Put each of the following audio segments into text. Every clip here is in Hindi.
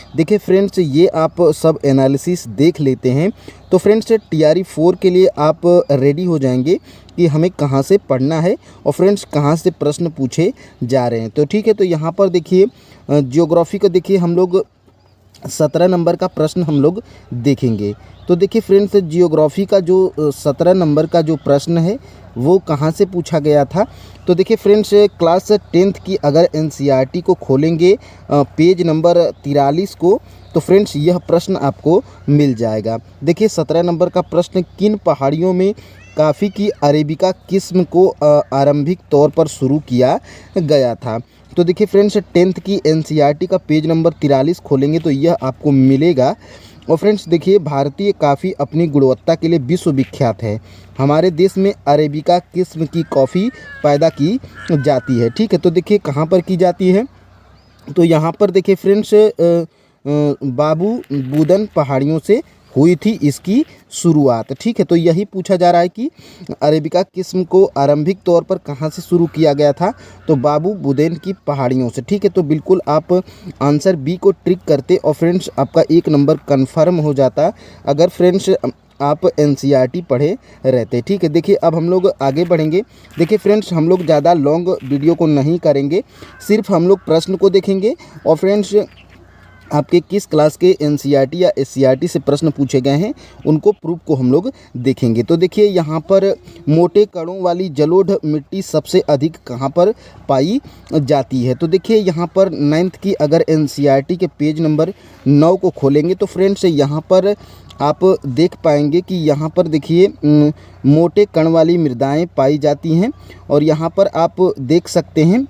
देखिए फ्रेंड्स, ये आप सब एनालिसिस देख लेते हैं तो फ्रेंड्स TRE 4 के लिए आप रेडी हो जाएंगे कि हमें कहाँ से पढ़ना है और फ्रेंड्स कहाँ से प्रश्न पूछे जा रहे हैं। तो ठीक है, तो यहाँ पर देखिए ज्योग्राफी को देखिए हम लोग 17 नंबर का प्रश्न हम लोग देखेंगे। तो देखिए फ्रेंड्स, जियोग्राफी का जो 17 नंबर का जो प्रश्न है वो कहाँ से पूछा गया था। तो देखिए फ्रेंड्स, क्लास 10th की अगर NCERT को खोलेंगे पेज नंबर 43 को, तो फ्रेंड्स यह प्रश्न आपको मिल जाएगा। देखिए 17 नंबर का प्रश्न, किन पहाड़ियों में कॉफ़ी की अरेबिका किस्म को आरंभिक तौर पर शुरू किया गया था। तो देखिए फ्रेंड्स, 10th की NCERT का पेज नंबर 43 खोलेंगे तो यह आपको मिलेगा। और फ्रेंड्स देखिए, भारतीय कॉफ़ी अपनी गुणवत्ता के लिए विश्वविख्यात है। हमारे देश में अरेबिका किस्म की कॉफ़ी पैदा की जाती है। ठीक है, तो देखिए कहाँ पर की जाती है, तो यहाँ पर देखिए फ्रेंड्स बाबू बूदन पहाड़ियों से हुई थी इसकी शुरुआत। ठीक है, तो यही पूछा जा रहा है कि अरेबिका किस्म को आरंभिक तौर पर कहाँ से शुरू किया गया था, तो बाबू बुदेन की पहाड़ियों से। ठीक है, तो बिल्कुल आप आंसर बी को ट्रिक करते और फ्रेंड्स आपका 1 नंबर कन्फर्म हो जाता अगर फ्रेंड्स आप NCERT पढ़े रहते। ठीक है, देखिए अब हम लोग आगे बढ़ेंगे। देखिए फ्रेंड्स, हम लोग ज़्यादा लॉन्ग वीडियो को नहीं करेंगे, सिर्फ हम लोग प्रश्न को देखेंगे और फ्रेंड्स आपके किस क्लास के NCERT या SCERT से प्रश्न पूछे गए हैं उनको प्रूफ को हम लोग देखेंगे। तो देखिए यहाँ पर मोटे कणों वाली जलोढ़ मिट्टी सबसे अधिक कहाँ पर पाई जाती है। तो देखिए यहाँ पर 9th की अगर NCERT के पेज नंबर 9 को खोलेंगे तो फ्रेंड्स यहाँ पर आप देख पाएंगे कि यहाँ पर देखिए मोटे कण वाली मृदाएँ पाई जाती हैं। और यहाँ पर आप देख सकते हैं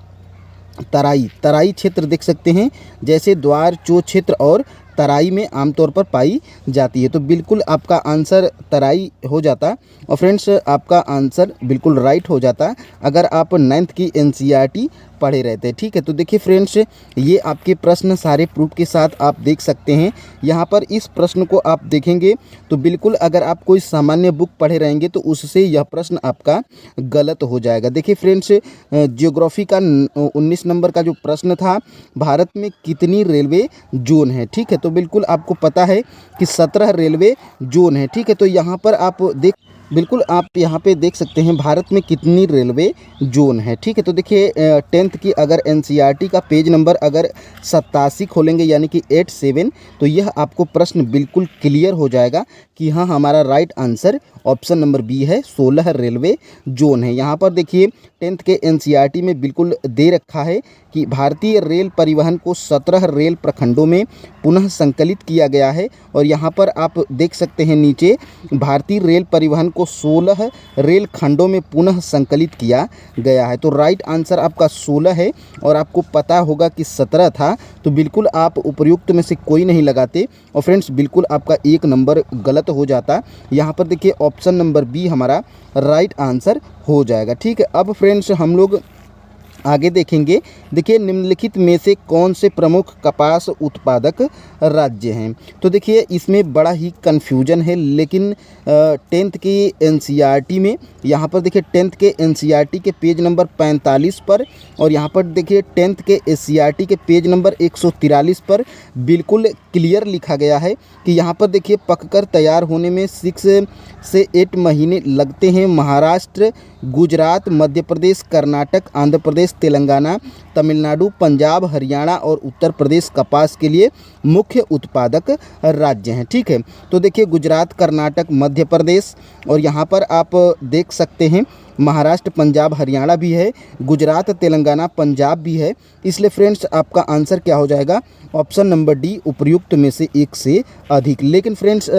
तराई क्षेत्र देख सकते हैं, जैसे द्वार चो क्षेत्र और तराई में आमतौर पर पाई जाती है। तो बिल्कुल आपका आंसर तराई हो जाता और फ्रेंड्स आपका आंसर बिल्कुल राइट हो जाता अगर आप 9th की NCERT पढ़े रहते। ठीक है, तो देखिए फ्रेंड्स, ये आपके प्रश्न सारे प्रूफ के साथ आप देख सकते हैं। यहाँ पर इस प्रश्न को आप देखेंगे तो बिल्कुल अगर आप कोई सामान्य बुक पढ़े रहेंगे तो उससे यह प्रश्न आपका गलत हो जाएगा। देखिए फ्रेंड्स, जियोग्राफी का 19 नंबर का जो प्रश्न था, भारत में कितनी रेलवे जोन है। ठीक है, तो बिल्कुल आपको पता है कि 17 रेलवे जोन है। ठीक है, तो यहाँ पर आप बिल्कुल आप यहाँ पे देख सकते हैं भारत में कितनी रेलवे जोन है। ठीक है, तो देखिए 10th की अगर NCERT का पेज नंबर अगर 87 खोलेंगे यानी कि 87, तो यह आपको प्रश्न बिल्कुल क्लियर हो जाएगा कि हाँ, हमारा right answer option number B है, 16 रेलवे जोन है। यहाँ पर देखिए 10th के NCERT में बिल्कुल दे रखा है कि भारतीय रेल परिवहन को 17 रेल प्रखंडों में पुनः संकलित किया गया है। और यहाँ पर आप देख सकते हैं नीचे भारतीय रेल परिवहन को 16 रेल खंडों में पुनः संकलित किया गया है। तो राइट आंसर आपका 16 है और आपको पता होगा कि 17 था, तो बिल्कुल आप उपर्युक्त में से कोई नहीं लगाते और फ्रेंड्स बिल्कुल आपका 1 नंबर गलत हो जाता। यहाँ पर देखिए ऑप्शन नंबर बी हमारा राइट आंसर हो जाएगा। ठीक है, अब फ्रेंड्स हम लोग आगे देखेंगे। देखिए निम्नलिखित में से कौन से प्रमुख कपास उत्पादक राज्य हैं। तो देखिए इसमें बड़ा ही कन्फ्यूजन है, लेकिन 10th की NCERT में यहाँ पर देखिए 10th के NCERT के पेज नंबर 45 पर और यहाँ पर देखिए 10th के SCERT के पेज नंबर 143 पर बिल्कुल क्लियर लिखा गया है कि यहाँ पर देखिए पककर तैयार होने में 6 से 8 महीने लगते हैं। महाराष्ट्र, गुजरात, मध्य प्रदेश, कर्नाटक, आंध्र प्रदेश, तेलंगाना, तमिलनाडु, पंजाब, हरियाणा और उत्तर प्रदेश कपास के लिए मुख्य उत्पादक राज्य हैं। ठीक है, तो देखिए गुजरात, कर्नाटक, मध्य प्रदेश और यहाँ पर आप देख सकते हैं महाराष्ट्र, पंजाब, हरियाणा भी है, गुजरात, तेलंगाना, पंजाब भी है। इसलिए फ्रेंड्स आपका आंसर क्या हो जाएगा, ऑप्शन नंबर डी, उपर्युक्त में से एक से अधिक। लेकिन फ्रेंड्स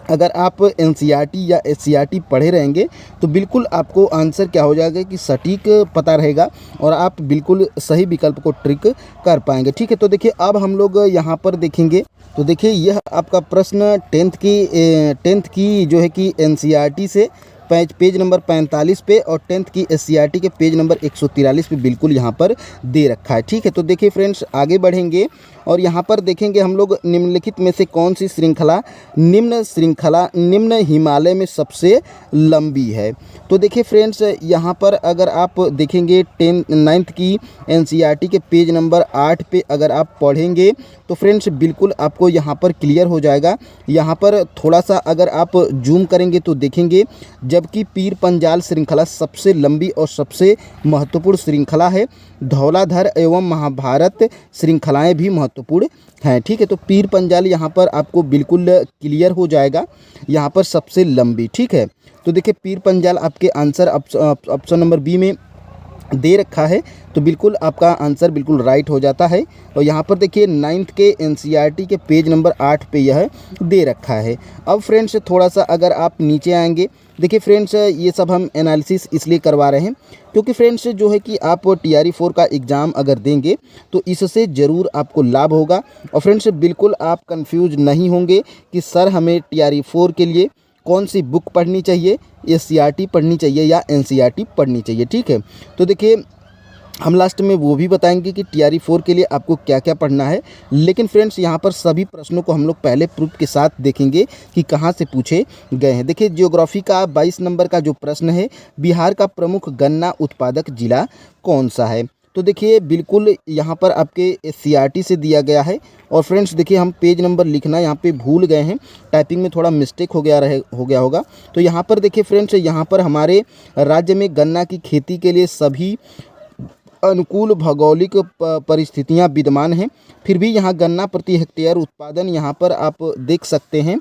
अगर आप NCERT या SCERT पढ़े रहेंगे तो बिल्कुल आपको आंसर क्या हो जाएगा कि सटीक पता रहेगा और आप बिल्कुल सही विकल्प को ट्रिक कर पाएंगे। ठीक है, तो देखिए अब हम लोग यहाँ पर देखेंगे। तो देखिए यह आपका प्रश्न 10th की जो है कि NCERT से पेज नंबर 45 पे और 10th की SCERT के पेज नंबर 143 पे बिल्कुल यहाँ पर दे रखा है। ठीक है, तो देखिए फ्रेंड्स आगे बढ़ेंगे और यहाँ पर देखेंगे हम लोग निम्नलिखित में से कौन सी श्रृंखला निम्न हिमालय में सबसे लंबी है। तो देखिए फ्रेंड्स, यहाँ पर अगर आप देखेंगे 9th की एनसीईआरटी के पेज नंबर 8 पे अगर आप पढ़ेंगे तो फ्रेंड्स बिल्कुल आपको यहाँ पर क्लियर हो जाएगा। यहाँ पर थोड़ा सा अगर आप जूम करेंगे तो देखेंगे, जबकि पीर पंजाल श्रृंखला सबसे लंबी और सबसे महत्वपूर्ण श्रृंखला है, धौलाधर एवं महाभारत श्रृंखलाएं भी महत्वपूर्ण हैं। ठीक है, तो पीर पंजाल यहाँ पर आपको बिल्कुल क्लियर हो जाएगा, यहाँ पर सबसे लंबी। ठीक है, तो देखिए पीर पंजाल आपके आंसर ऑप्शन नंबर बी में दे रखा है, तो बिल्कुल आपका आंसर बिल्कुल राइट हो जाता है। और यहाँ पर देखिए 9th के एनसीईआरटी के पेज नंबर 8 पे यह दे रखा है। अब फ्रेंड्स थोड़ा सा अगर आप नीचे आएंगे, देखिए फ्रेंड्स ये सब हम एनालिसिस इसलिए करवा रहे हैं क्योंकि फ्रेंड्स जो है कि आप TRE 4 का एग्ज़ाम अगर देंगे तो इससे ज़रूर आपको लाभ होगा। और फ्रेंड्स बिल्कुल आप कंफ्यूज नहीं होंगे कि सर हमें TRE 4 के लिए कौन सी बुक पढ़नी चाहिए, CRT पढ़नी चाहिए या NCERT पढ़नी चाहिए। ठीक है, तो देखिए हम लास्ट में वो भी बताएंगे कि TRE 4 के लिए आपको क्या क्या पढ़ना है। लेकिन फ्रेंड्स यहाँ पर सभी प्रश्नों को हम लोग पहले प्रूफ के साथ देखेंगे कि कहाँ से पूछे गए हैं। देखिए ज्योग्राफी का 22 नंबर का जो प्रश्न है, बिहार का प्रमुख गन्ना उत्पादक जिला कौन सा है। तो देखिए बिल्कुल यहाँ पर आपके CRT से दिया गया है। और फ्रेंड्स देखिए हम पेज नंबर लिखना यहाँ पे भूल गए हैं, टाइपिंग में थोड़ा मिस्टेक हो गया होगा। तो यहाँ पर देखिए फ्रेंड्स, यहाँ पर हमारे राज्य में गन्ना की खेती के लिए सभी अनुकूल भौगोलिक परिस्थितियाँ विद्यमान हैं, फिर भी यहाँ गन्ना प्रति हेक्टेयर उत्पादन यहाँ पर आप देख सकते हैं।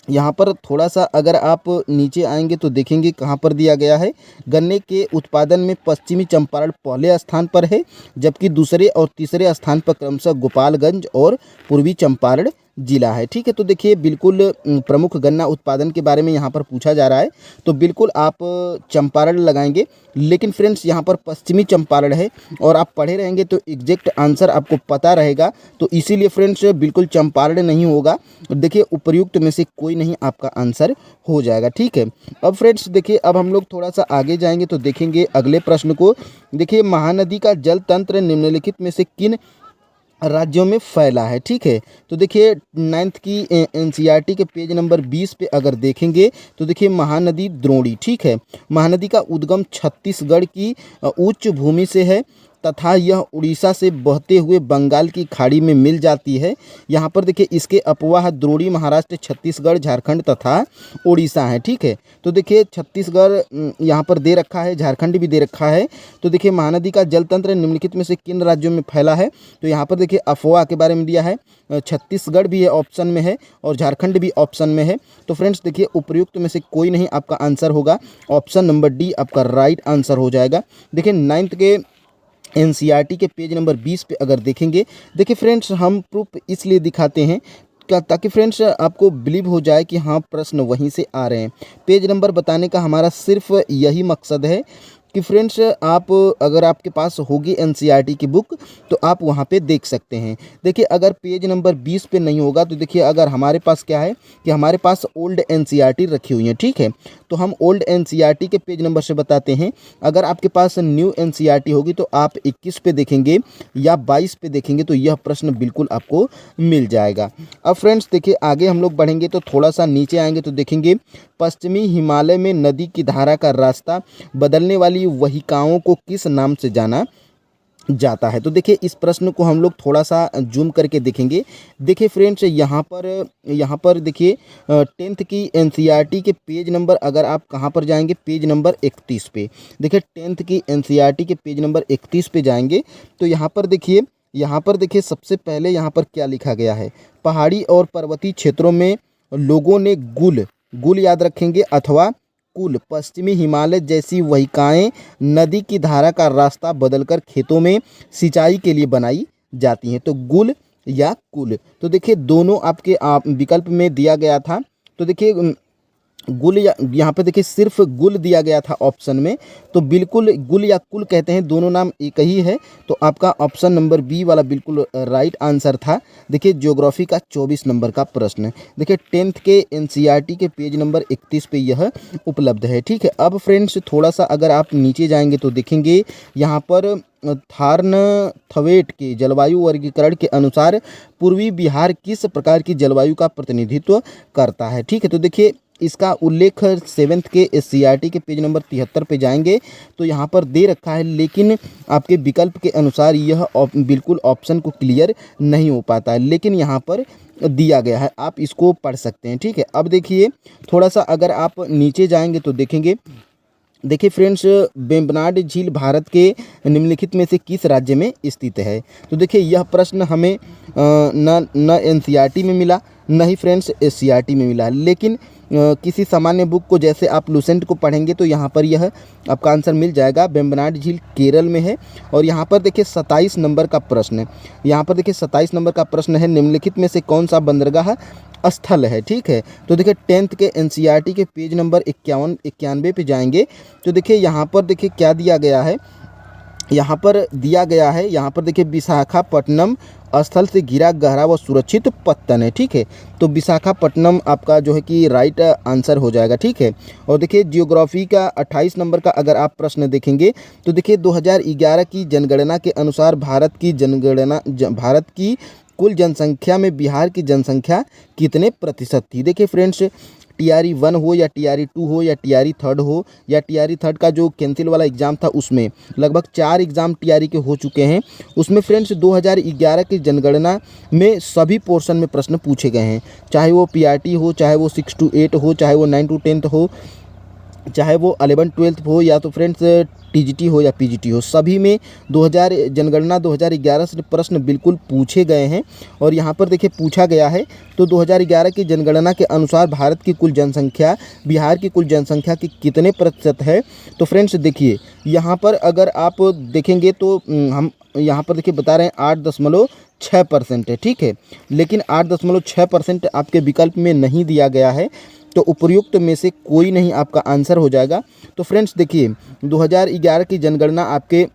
यहाँ पर थोड़ा सा अगर आप नीचे आएंगे तो देखेंगे कहाँ पर दिया गया है, गन्ने के उत्पादन में पश्चिमी चंपारण पहले स्थान पर है, जबकि दूसरे और तीसरे स्थान पर क्रमशः गोपालगंज और पूर्वी चंपारण जिला है। ठीक है, तो देखिए बिल्कुल प्रमुख गन्ना उत्पादन के बारे में यहाँ पर पूछा जा रहा है, तो बिल्कुल आप चंपारण लगाएंगे। लेकिन फ्रेंड्स यहाँ पर पश्चिमी चंपारण है और आप पढ़े रहेंगे तो एग्जैक्ट आंसर आपको पता रहेगा, तो इसीलिए फ्रेंड्स बिल्कुल चंपारण नहीं होगा। देखिए उपर्युक्त में से कोई नहीं आपका आंसर हो जाएगा। ठीक है, अब फ्रेंड्स देखिए अब हम लोग थोड़ा सा आगे जाएंगे तो देखेंगे अगले प्रश्न को। देखिए महानदी का जल तंत्र निम्नलिखित में से किन राज्यों में फैला है। ठीक है, तो देखिए 9th की NCERT के पेज नंबर 20 पे अगर देखेंगे तो देखिए महानदी द्रोणी। ठीक है, महानदी का उद्गम छत्तीसगढ़ की उच्च भूमि से है तथा यह उड़ीसा से बहते हुए बंगाल की खाड़ी में मिल जाती है। यहाँ पर देखिए इसके अपवाह द्रोणी महाराष्ट्र, छत्तीसगढ़, झारखंड तथा उड़ीसा है। ठीक है, तो देखिए छत्तीसगढ़ यहाँ पर दे रखा है, झारखंड भी दे रखा है। तो देखिए महानदी का जल तंत्र निम्नलिखित में से किन राज्यों में फैला है, तो यहाँ पर देखिए अफवाह के बारे में दिया है, छत्तीसगढ़ भी है ऑप्शन में है और झारखंड भी ऑप्शन में है। तो फ्रेंड्स देखिए उपर्युक्त में से कोई नहीं आपका आंसर होगा, ऑप्शन नंबर डी आपका राइट आंसर हो जाएगा। देखिए 9th के NCERT के पेज नंबर 20 पे अगर देखेंगे, देखिए फ्रेंड्स हम प्रूफ इसलिए दिखाते हैं ताकि फ्रेंड्स आपको बिलीव हो जाए कि हाँ प्रश्न वहीं से आ रहे हैं। पेज नंबर बताने का हमारा सिर्फ यही मकसद है कि फ्रेंड्स आप अगर आपके पास होगी NCERT की बुक तो आप वहाँ पे देख सकते हैं। देखिए अगर पेज नंबर 20 पे नहीं होगा तो देखिए अगर हमारे पास क्या है कि हमारे पास ओल्ड NCERT रखी हुई है। ठीक है, तो हम ओल्ड NCERT के पेज नंबर से बताते हैं। अगर आपके पास न्यू NCERT होगी तो आप 21 पे देखेंगे या 22 पे देखेंगे तो यह प्रश्न बिल्कुल आपको मिल जाएगा। अब फ्रेंड्स देखिए आगे हम लोग बढ़ेंगे तो थोड़ा सा नीचे आएंगे तो देखेंगे पश्चिमी हिमालय में नदी की धारा का रास्ता बदलने वाली वहिकाओं को किस नाम से जाना जाता है। तो देखिए इस प्रश्न को हम लोग थोड़ा सा जूम करके देखेंगे। देखिए फ्रेंड्स यहाँ पर देखिए 10th की NCERT के पेज नंबर अगर आप कहाँ पर जाएंगे, पेज नंबर 31 पे देखिए 10th की NCERT के पेज नंबर 31 पे जाएंगे तो यहाँ पर देखिए सबसे पहले यहाँ पर क्या लिखा गया है, पहाड़ी और पर्वतीय क्षेत्रों में लोगों ने गुल याद रखेंगे अथवा कुल पश्चिमी हिमालय जैसी वहिकाएं नदी की धारा का रास्ता बदलकर खेतों में सिंचाई के लिए बनाई जाती हैं। तो गुल या कुल, तो देखिए दोनों आपके विकल्प में दिया गया था। तो देखिए गुल या यहाँ पे देखिए सिर्फ गुल दिया गया था ऑप्शन में, तो बिल्कुल गुल या कुल कहते हैं, दोनों नाम एक ही है। तो आपका ऑप्शन नंबर बी वाला बिल्कुल राइट आंसर था। देखिए ज्योग्राफी का 24 नंबर का प्रश्न, देखिए 10th के NCERT के पेज नंबर 31 पे यह उपलब्ध है। ठीक है, अब फ्रेंड्स थोड़ा सा अगर आप नीचे जाएंगे तो देखेंगे यहाँ पर थार्नथवेट के जलवायु वर्गीकरण के अनुसार पूर्वी बिहार किस प्रकार की जलवायु का प्रतिनिधित्व करता है। ठीक है, तो देखिए इसका उल्लेख 7th के SCERT के पेज नंबर 73 पे जाएंगे तो यहाँ पर दे रखा है, लेकिन आपके विकल्प के अनुसार यह बिल्कुल ऑप्शन को क्लियर नहीं हो पाता है, लेकिन यहाँ पर दिया गया है, आप इसको पढ़ सकते हैं। ठीक है, अब देखिए थोड़ा सा अगर आप नीचे जाएंगे तो देखेंगे, देखिए फ्रेंड्स, वेम्बनाड झील भारत के निम्नलिखित में से किस राज्य में स्थित है। तो देखिए यह प्रश्न हमें न NCERT में मिला, न ही फ्रेंड्स SCERT में मिला, लेकिन किसी सामान्य बुक को जैसे आप लूसेंट को पढ़ेंगे तो यहाँ पर यह आपका आंसर मिल जाएगा। वेम्बनाड झील केरल में है। और यहाँ पर देखिए 27 नंबर का प्रश्न है, यहाँ पर देखिए 27 नंबर का प्रश्न है, निम्नलिखित में से कौन सा बंदरगाह स्थल है। ठीक है, तो देखिए 10th के NCERT के पेज नंबर 91 पे जाएंगे तो देखिए यहाँ पर देखिए क्या दिया गया है, यहाँ पर दिया गया है, यहाँ पर देखिए विशाखापट्टनम स्थल से घिरा गहरा व सुरक्षित पत्तन है। ठीक है, तो विशाखापट्टनम आपका जो है कि राइट आंसर हो जाएगा। ठीक है, और देखिए जियोग्राफी का 28 नंबर का अगर आप प्रश्न देखेंगे तो देखिए 2011 की जनगणना के अनुसार भारत की कुल जनसंख्या में बिहार की जनसंख्या कितने प्रतिशत थी। देखिए फ्रेंड्स, TRE 1 हो या TRE 2 हो या TRE 3 हो या TRE 3 का जो कैंसिल वाला एग्ज़ाम था उसमें लगभग 4 एग्ज़ाम TRE के हो चुके हैं। उसमें फ्रेंड्स 2011 की जनगणना में सभी पोर्शन में प्रश्न पूछे गए हैं, चाहे वो PRT हो, चाहे वो 6 to 8 हो, चाहे वो 9 to 10 हो, चाहे वो 11-12 हो, या तो फ्रेंड्स TGT हो या PGT हो, सभी में जनगणना 2011 से प्रश्न बिल्कुल पूछे गए हैं। और यहाँ पर देखिए पूछा गया है तो 2011 की जनगणना के अनुसार भारत की कुल जनसंख्या बिहार की कुल जनसंख्या की कितने प्रतिशत है। तो फ्रेंड्स देखिए यहाँ पर अगर आप देखेंगे तो हम यहाँ पर देखिए बता रहे हैं 8.6% है। ठीक है, लेकिन 8.6% आपके विकल्प में नहीं दिया गया है, तो उपयुक्त में से कोई नहीं आपका आंसर हो जाएगा। तो फ्रेंड्स देखिए 2011 की जनगणना आपके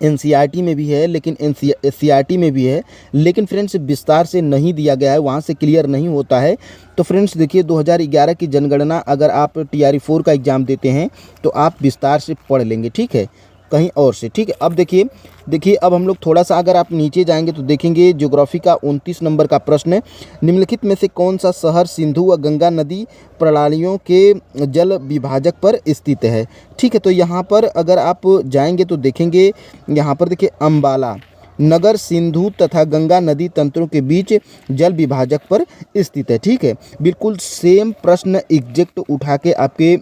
NCERT में भी है, लेकिन SCERT में भी है, लेकिन फ्रेंड्स विस्तार से नहीं दिया गया है, वहाँ से क्लियर नहीं होता है। तो फ्रेंड्स देखिए 2011 की जनगणना अगर आप TRE 4 का एग्ज़ाम देते हैं तो आप विस्तार से पढ़ लेंगे। ठीक है, कहीं और से। ठीक है, अब देखिए अब हम लोग थोड़ा सा अगर आप नीचे जाएंगे तो देखेंगे ज्योग्राफी का 29 नंबर का प्रश्न है, निम्नलिखित में से कौन सा शहर सिंधु व गंगा नदी प्रणालियों के जल विभाजक पर स्थित है। ठीक है, तो यहाँ पर अगर आप जाएंगे तो देखेंगे यहाँ पर देखिए अम्बाला नगर सिंधु तथा गंगा नदी तंत्रों के बीच जल विभाजक पर स्थित है। ठीक है, बिल्कुल सेम प्रश्न एग्जैक्ट उठा के आपके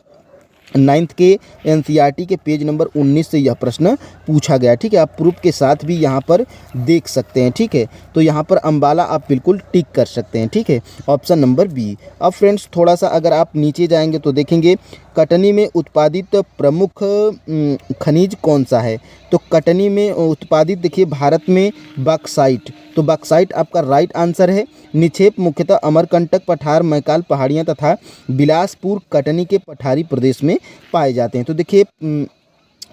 9th के NCERT के पेज नंबर 19 से यह प्रश्न पूछा गया। ठीक है, आप प्रूफ के साथ भी यहाँ पर देख सकते हैं। ठीक है, तो यहाँ पर अम्बाला आप बिल्कुल टिक कर सकते हैं। ठीक है, ऑप्शन नंबर B। अब फ्रेंड्स थोड़ा सा अगर आप नीचे जाएंगे तो देखेंगे कटनी में उत्पादित प्रमुख खनिज कौन सा है। तो कटनी में उत्पादित देखिए भारत में बॉक्साइट, तो बॉक्साइट आपका राइट आंसर है। निक्षेप मुख्यतः अमरकंटक पठार मैकाल पहाड़ियाँ तथा बिलासपुर कटनी के पठारी प्रदेश में पाए जाते हैं। तो देखिए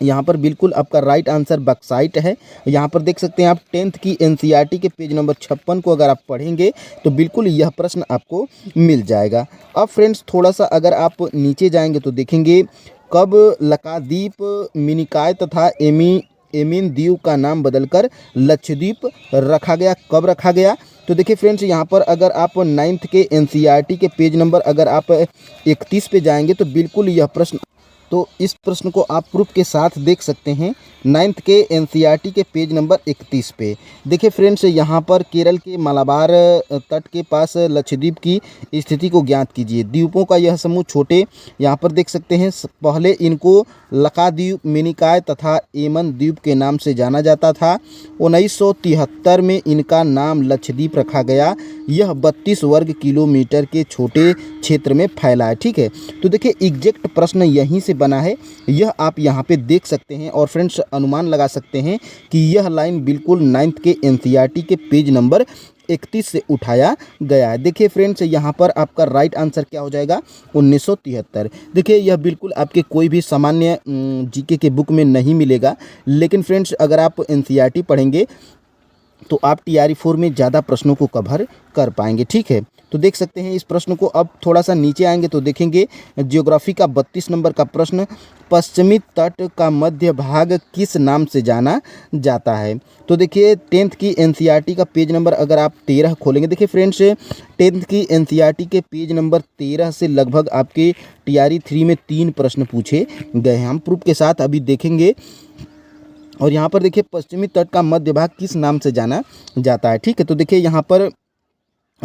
यहाँ पर बिल्कुल आपका राइट आंसर बॉक्साइट है। यहाँ पर देख सकते हैं आप 10th की NCERT के पेज नंबर 56 को अगर आप पढ़ेंगे तो बिल्कुल यह प्रश्न आपको मिल जाएगा। अब फ्रेंड्स थोड़ा सा अगर आप नीचे जाएंगे तो देखेंगे कब लक्षद्वीप मिनिकॉय तथा एमिन द्वीप का नाम बदलकर लक्षद्वीप रखा गया, कब रखा गया। तो देखिए फ्रेंड्स यहाँ पर अगर आप 9th के NCERT के पेज नंबर अगर आप 31 पे जाएंगे तो बिल्कुल यह प्रश्न, तो इस प्रश्न को आप प्रूफ के साथ देख सकते हैं 9th के NCERT के पेज नंबर 31 पे। देखिए फ्रेंड्स यहाँ पर केरल के मलाबार तट के पास लक्षद्वीप की स्थिति को ज्ञात कीजिए। द्वीपों का यह समूह छोटे, यहाँ पर देख सकते हैं पहले इनको लक्षद्वीप मिनिकॉय तथा एमन द्वीप के नाम से जाना जाता था। 1973 में इनका नाम लक्षद्वीप रखा गया। यह 32 वर्ग किलोमीटर के छोटे क्षेत्र में फैला है। ठीक है, तो देखिए एग्जैक्ट प्रश्न यहीं से बना है, यह आप यहाँ पे देख सकते हैं और फ्रेंड्स अनुमान लगा सकते हैं कि यह लाइन बिल्कुल 9th के NCERT के पेज नंबर 31 से उठाया गया है। देखिए फ्रेंड्स यहाँ पर आपका राइट आंसर क्या हो जाएगा 1973। देखिए यह बिल्कुल आपके कोई भी सामान्य GK के बुक में नहीं मिलेगा, लेकिन फ्रेंड्स अगर आप NCERT पढ़ेंगे तो आप TRE 4 में ज़्यादा प्रश्नों को कवर कर पाएंगे। ठीक है, तो देख सकते हैं इस प्रश्न को। अब थोड़ा सा नीचे आएंगे तो देखेंगे ज्योग्राफी का 32 नंबर का प्रश्न, पश्चिमी तट का मध्य भाग किस नाम से जाना जाता है। तो देखिए 10th की एनसीईआरटी का पेज नंबर अगर आप 13 खोलेंगे, देखिए फ्रेंड्स 10th की एनसीईआरटी के पेज नंबर 13 से लगभग आपके टीआरई 3 में 3 प्रश्न पूछे गए हैं। हम प्रूफ के साथ अभी देखेंगे। और यहाँ पर देखिए पश्चिमी तट का मध्य भाग किस नाम से जाना जाता है। ठीक है, तो देखिए यहाँ पर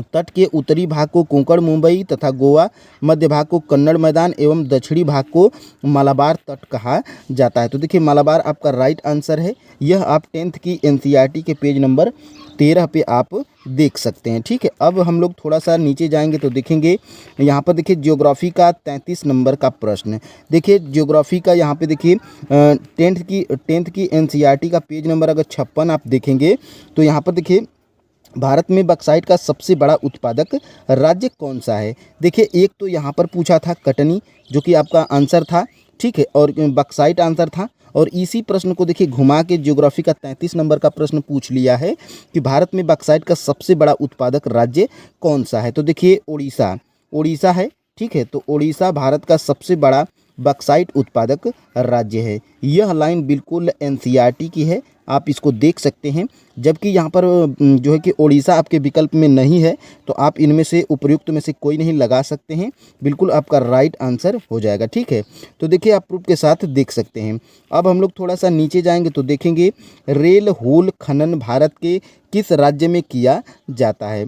तट के उत्तरी भाग को कोंकण मुंबई तथा गोवा, मध्य भाग को कन्नड़ मैदान एवं दक्षिणी भाग को मालाबार तट कहा जाता है। तो देखिए मालाबार आपका राइट आंसर है। यह आप 10th की एनसीईआरटी के पेज नंबर 13 पे आप देख सकते हैं। ठीक है, अब हम लोग थोड़ा सा नीचे जाएंगे तो देखेंगे यहाँ पर देखिए ज्योग्राफी का 33 नंबर का प्रश्न। देखिए ज्योग्राफी का यहाँ पे देखिए 10th की एनसीईआरटी का पेज नंबर अगर 56 आप देखेंगे तो यहाँ पर देखिए भारत में बक्साइट का सबसे बड़ा उत्पादक राज्य कौन सा है। देखिए एक तो यहाँ पर पूछा था कटनी, जो कि आपका आंसर था। ठीक है, और बक्साइट आंसर था। और इसी प्रश्न को देखिए घुमा के ज्योग्राफी का 33 नंबर का प्रश्न पूछ लिया है कि भारत में बक्साइट का सबसे बड़ा उत्पादक राज्य कौन सा है। तो देखिए उड़ीसा है। ठीक है, तो उड़ीसा भारत का सबसे बड़ा बक्साइट उत्पादक राज्य है। यह लाइन बिल्कुल एनसीईआरटी की है, आप इसको देख सकते हैं। जबकि यहाँ पर जो है कि उड़ीसा आपके विकल्प में नहीं है, तो आप इनमें से उपयुक्त में से कोई नहीं लगा सकते हैं, बिल्कुल आपका राइट आंसर हो जाएगा। ठीक है, तो देखिए आप प्रूफ के साथ देख सकते हैं। अब हम लोग थोड़ा सा नीचे जाएंगे तो देखेंगे रेल होल खनन भारत के किस राज्य में किया जाता है।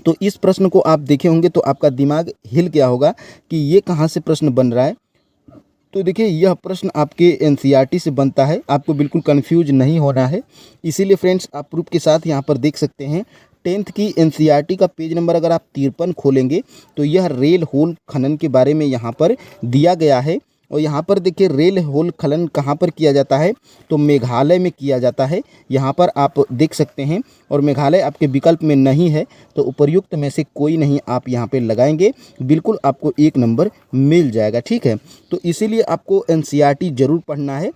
तो इस प्रश्न को आप देखे होंगे तो आपका दिमाग हिल गया होगा कि ये कहाँ से प्रश्न बन रहा है। तो देखिए यह प्रश्न आपके एनसीईआरटी से बनता है, आपको बिल्कुल कंफ्यूज नहीं होना है। इसीलिए फ्रेंड्स आप प्रूफ के साथ यहाँ पर देख सकते हैं 10th की एनसीईआरटी का पेज नंबर अगर आप 53 खोलेंगे तो यह रेल होल खनन के बारे में यहाँ पर दिया गया है। और यहाँ पर देखिए रेल होल खनन कहाँ पर किया जाता है, तो मेघालय में किया जाता है। यहाँ पर आप देख सकते हैं, और मेघालय आपके विकल्प में नहीं है, तो उपर्युक्त में से कोई नहीं आप यहाँ पे लगाएंगे, बिल्कुल आपको 1 नंबर मिल जाएगा। ठीक है, तो इसीलिए आपको एनसीईआरटी जरूर पढ़ना है।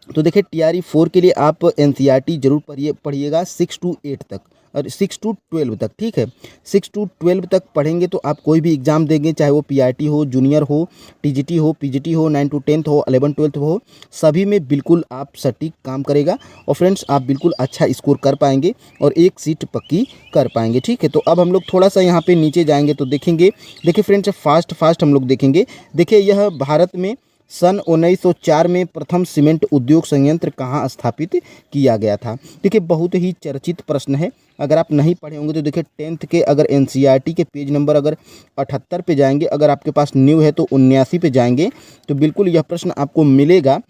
तो देखिए टीआरई 4 के लिए आप एनसीईआरटी जरूर पढ़िएगा 6 to 8 तक और 6 to 12 तक। ठीक है, 6 to 12 तक पढ़ेंगे तो आप कोई भी एग्ज़ाम देंगे, चाहे वो पीआरटी हो, जूनियर हो, टीजीटी हो, पीजीटी हो, 9 to 10 हो, 11 12 हो, सभी में बिल्कुल आप सटीक काम करेगा। और फ्रेंड्स आप बिल्कुल अच्छा स्कोर कर पाएंगे और एक सीट पक्की कर पाएंगे। ठीक है, तो अब हम लोग थोड़ा सा यहाँ पे नीचे जाएंगे तो देखेंगे, देखिए फ्रेंड्स फास्ट हम लोग देखेंगे। देखिए यह भारत में सन 1904 में प्रथम सीमेंट उद्योग संयंत्र कहाँ स्थापित किया गया था। देखिए बहुत ही चर्चित प्रश्न है, अगर आप नहीं पढ़े होंगे तो देखिए 10th के अगर एनसीईआरटी के पेज नंबर अगर 78 पे जाएंगे, अगर आपके पास न्यू है तो 79 पे जाएंगे तो बिल्कुल यह प्रश्न आपको मिलेगा,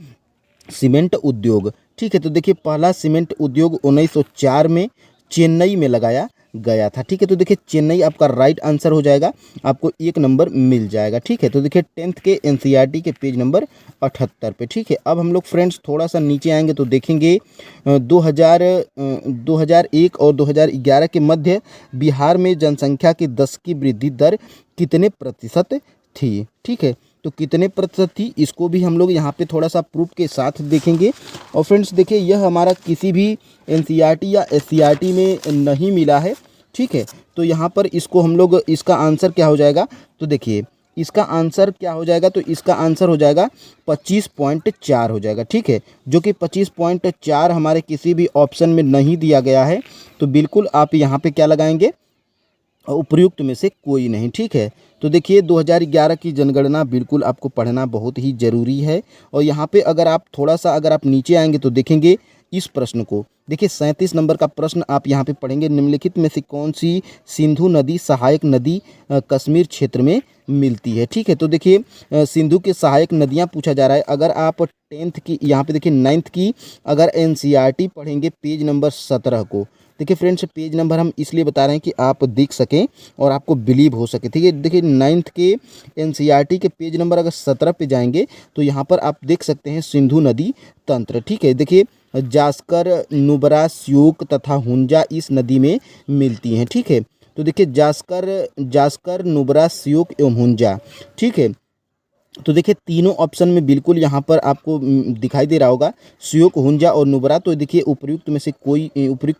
सीमेंट उद्योग। ठीक है, तो देखिए पहला सीमेंट उद्योग 1904 में चेन्नई में लगाया गया था। ठीक है, तो देखिए चेन्नई आपका राइट आंसर हो जाएगा, आपको 1 नंबर मिल जाएगा। ठीक है, तो देखिए 10th के एनसीईआरटी के पेज नंबर 78 पे। ठीक है, अब हम लोग फ्रेंड्स थोड़ा सा नीचे आएंगे तो देखेंगे 2001 और 2011 के मध्य बिहार में जनसंख्या की 10 की वृद्धि दर कितने प्रतिशत थी। ठीक है, तो कितने प्रतिशत थी, इसको भी हम लोग यहाँ पे थोड़ा सा प्रूफ के साथ देखेंगे। और फ्रेंड्स देखिए यह हमारा किसी भी एनसीईआरटी या एससीईआरटी में नहीं मिला है। ठीक है, तो यहाँ पर इसको हम लोग, इसका आंसर क्या हो जाएगा, तो देखिए इसका आंसर क्या हो जाएगा, तो इसका आंसर हो जाएगा 25.4 हो जाएगा। ठीक है, जो कि 25.4 हमारे किसी भी ऑप्शन में नहीं दिया गया है, तो बिल्कुल आप यहाँ पे क्या लगाएंगे, उपयुक्त में से कोई नहीं। ठीक है, तो देखिए 2011 की जनगणना बिल्कुल आपको पढ़ना बहुत ही ज़रूरी है। और यहाँ पे अगर आप थोड़ा सा अगर आप नीचे आएंगे तो देखेंगे इस प्रश्न को, देखिए 37 नंबर का प्रश्न आप यहाँ पे पढ़ेंगे, निम्नलिखित में से कौन सी सिंधु नदी सहायक नदी कश्मीर क्षेत्र में मिलती है। ठीक है, तो देखिए सिंधु के सहायक नदियाँ पूछा जा रहा है। अगर आप 10th की यहाँ पे देखिए 9th की अगर एनसीईआरटी पढ़ेंगे पेज नंबर 17 को, देखिए फ्रेंड्स पेज नंबर हम इसलिए बता रहे हैं कि आप देख सकें और आपको बिलीव हो सके। ठीक है, देखिए 9th के एनसीईआरटी के पेज नंबर अगर 17 पे जाएंगे तो यहाँ पर आप देख सकते हैं सिंधु नदी तंत्र। ठीक है, देखिए जास्कर, नुब्रा, श्योक तथा हुंजा इस नदी में मिलती हैं। ठीक है, तो देखिए जास्कर, नुब्रा, श्योक एवं हुंजा। ठीक है, तो देखिए तीनों ऑप्शन में बिल्कुल यहाँ पर आपको दिखाई दे रहा होगा श्योक, हुंजा और नुब्रा। तो देखिए उपयुक्त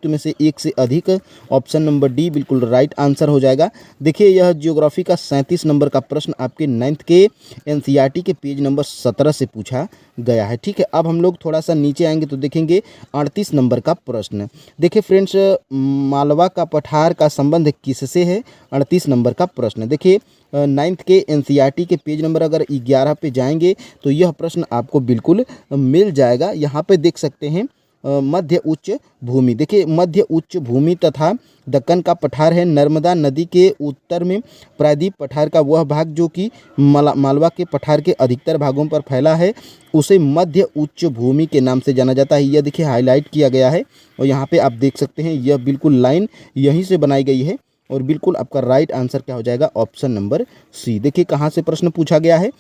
में से एक से अधिक, ऑप्शन नंबर डी बिल्कुल राइट आंसर हो जाएगा। देखिए यह ज्योग्राफी का 37 नंबर का प्रश्न आपके 9th के एनसीईआरटी के पेज नंबर 17 से पूछा गया है। ठीक है, अब हम लोग थोड़ा सा नीचे आएंगे तो देखेंगे 38 नंबर का प्रश्न। देखिए फ्रेंड्स, मालवा का पठार का संबंध किससे है? 38 नंबर का प्रश्न। देखिए 9th के एनसीईआरटी के पेज नंबर अगर 11 पे जाएंगे तो यह प्रश्न आपको बिल्कुल मिल जाएगा। यहाँ पे देख सकते हैं मध्य उच्च भूमि। देखिए मध्य उच्च भूमि तथा दक्कन का पठार है। नर्मदा नदी के उत्तर में प्रायद्वीप पठार का वह भाग जो कि मालवा के पठार के अधिकतर भागों पर फैला है, उसे मध्य उच्च भूमि के नाम से जाना जाता है। यह देखिए हाईलाइट किया गया है और यहाँ पे आप देख सकते हैं यह बिल्कुल लाइन यहीं से बनाई गई है और बिल्कुल आपका राइट आंसर क्या हो जाएगा? Option number C. देखिए कहाँ से प्रश्न पूछा गया है।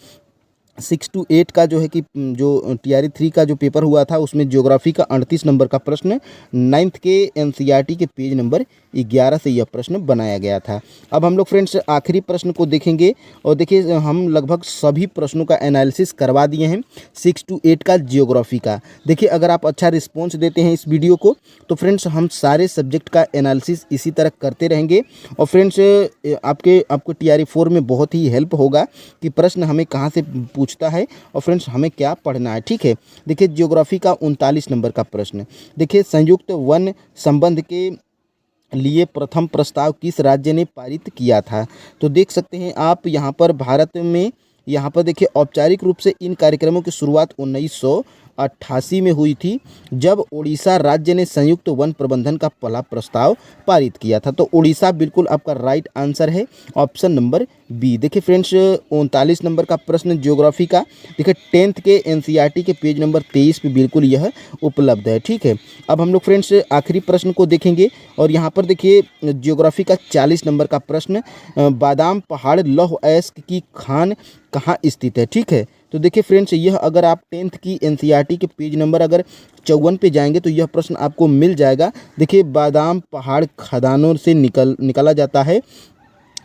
6 to 8 का जो है कि जो टीआरई 3 का जो पेपर हुआ था उसमें ज्योग्राफी का 38 नंबर का प्रश्न 9th के एनसीईआरटी के पेज नंबर 11 से यह प्रश्न बनाया गया था। अब हम लोग फ्रेंड्स आखिरी प्रश्न को देखेंगे और देखिए हम लगभग सभी प्रश्नों का एनालिसिस करवा दिए हैं 6 to 8 का ज्योग्राफी का। देखिए अगर आप अच्छा रिस्पॉन्स देते हैं इस वीडियो को तो फ्रेंड्स हम सारे सब्जेक्ट का एनालिसिस इसी तरह करते रहेंगे। और फ्रेंड्स आपको टीआरई 4 में बहुत ही हेल्प होगा कि प्रश्न हमें कहाँ से पूछता है और फ्रेंड्स हमें क्या पढ़ना है। ठीक है, देखिए ज्योग्राफी का 39 नंबर का प्रश्न। देखिए संयुक्त वन संबंध के लिए प्रथम प्रस्ताव किस राज्य ने पारित किया था? तो देख सकते हैं आप यहाँ पर भारत में, यहाँ पर देखिए औपचारिक रूप से इन कार्यक्रमों की शुरुआत 1988 में हुई थी जब उड़ीसा राज्य ने संयुक्त वन प्रबंधन का पहला प्रस्ताव पारित किया था। तो उड़ीसा बिल्कुल आपका राइट आंसर है, ऑप्शन नंबर बी। देखिए फ्रेंड्स 39 नंबर का प्रश्न ज्योग्राफी का, देखिए 10th के एनसीईआरटी के पेज नंबर 23 पे बिल्कुल यह उपलब्ध है। ठीक है, अब हम लोग फ्रेंड्स आखिरी प्रश्न को देखेंगे और यहाँ पर देखिए ज्योग्राफी का 40 नंबर का प्रश्न, बादाम पहाड़ लौह अयस्क की खान कहाँ स्थित है? ठीक है, तो देखिए फ्रेंड्स यह अगर आप 10th की एनसीईआरटी के पेज नंबर अगर 54 पे जाएंगे तो यह प्रश्न आपको मिल जाएगा। देखिए बादाम पहाड़ खदानों से निकाला जाता है।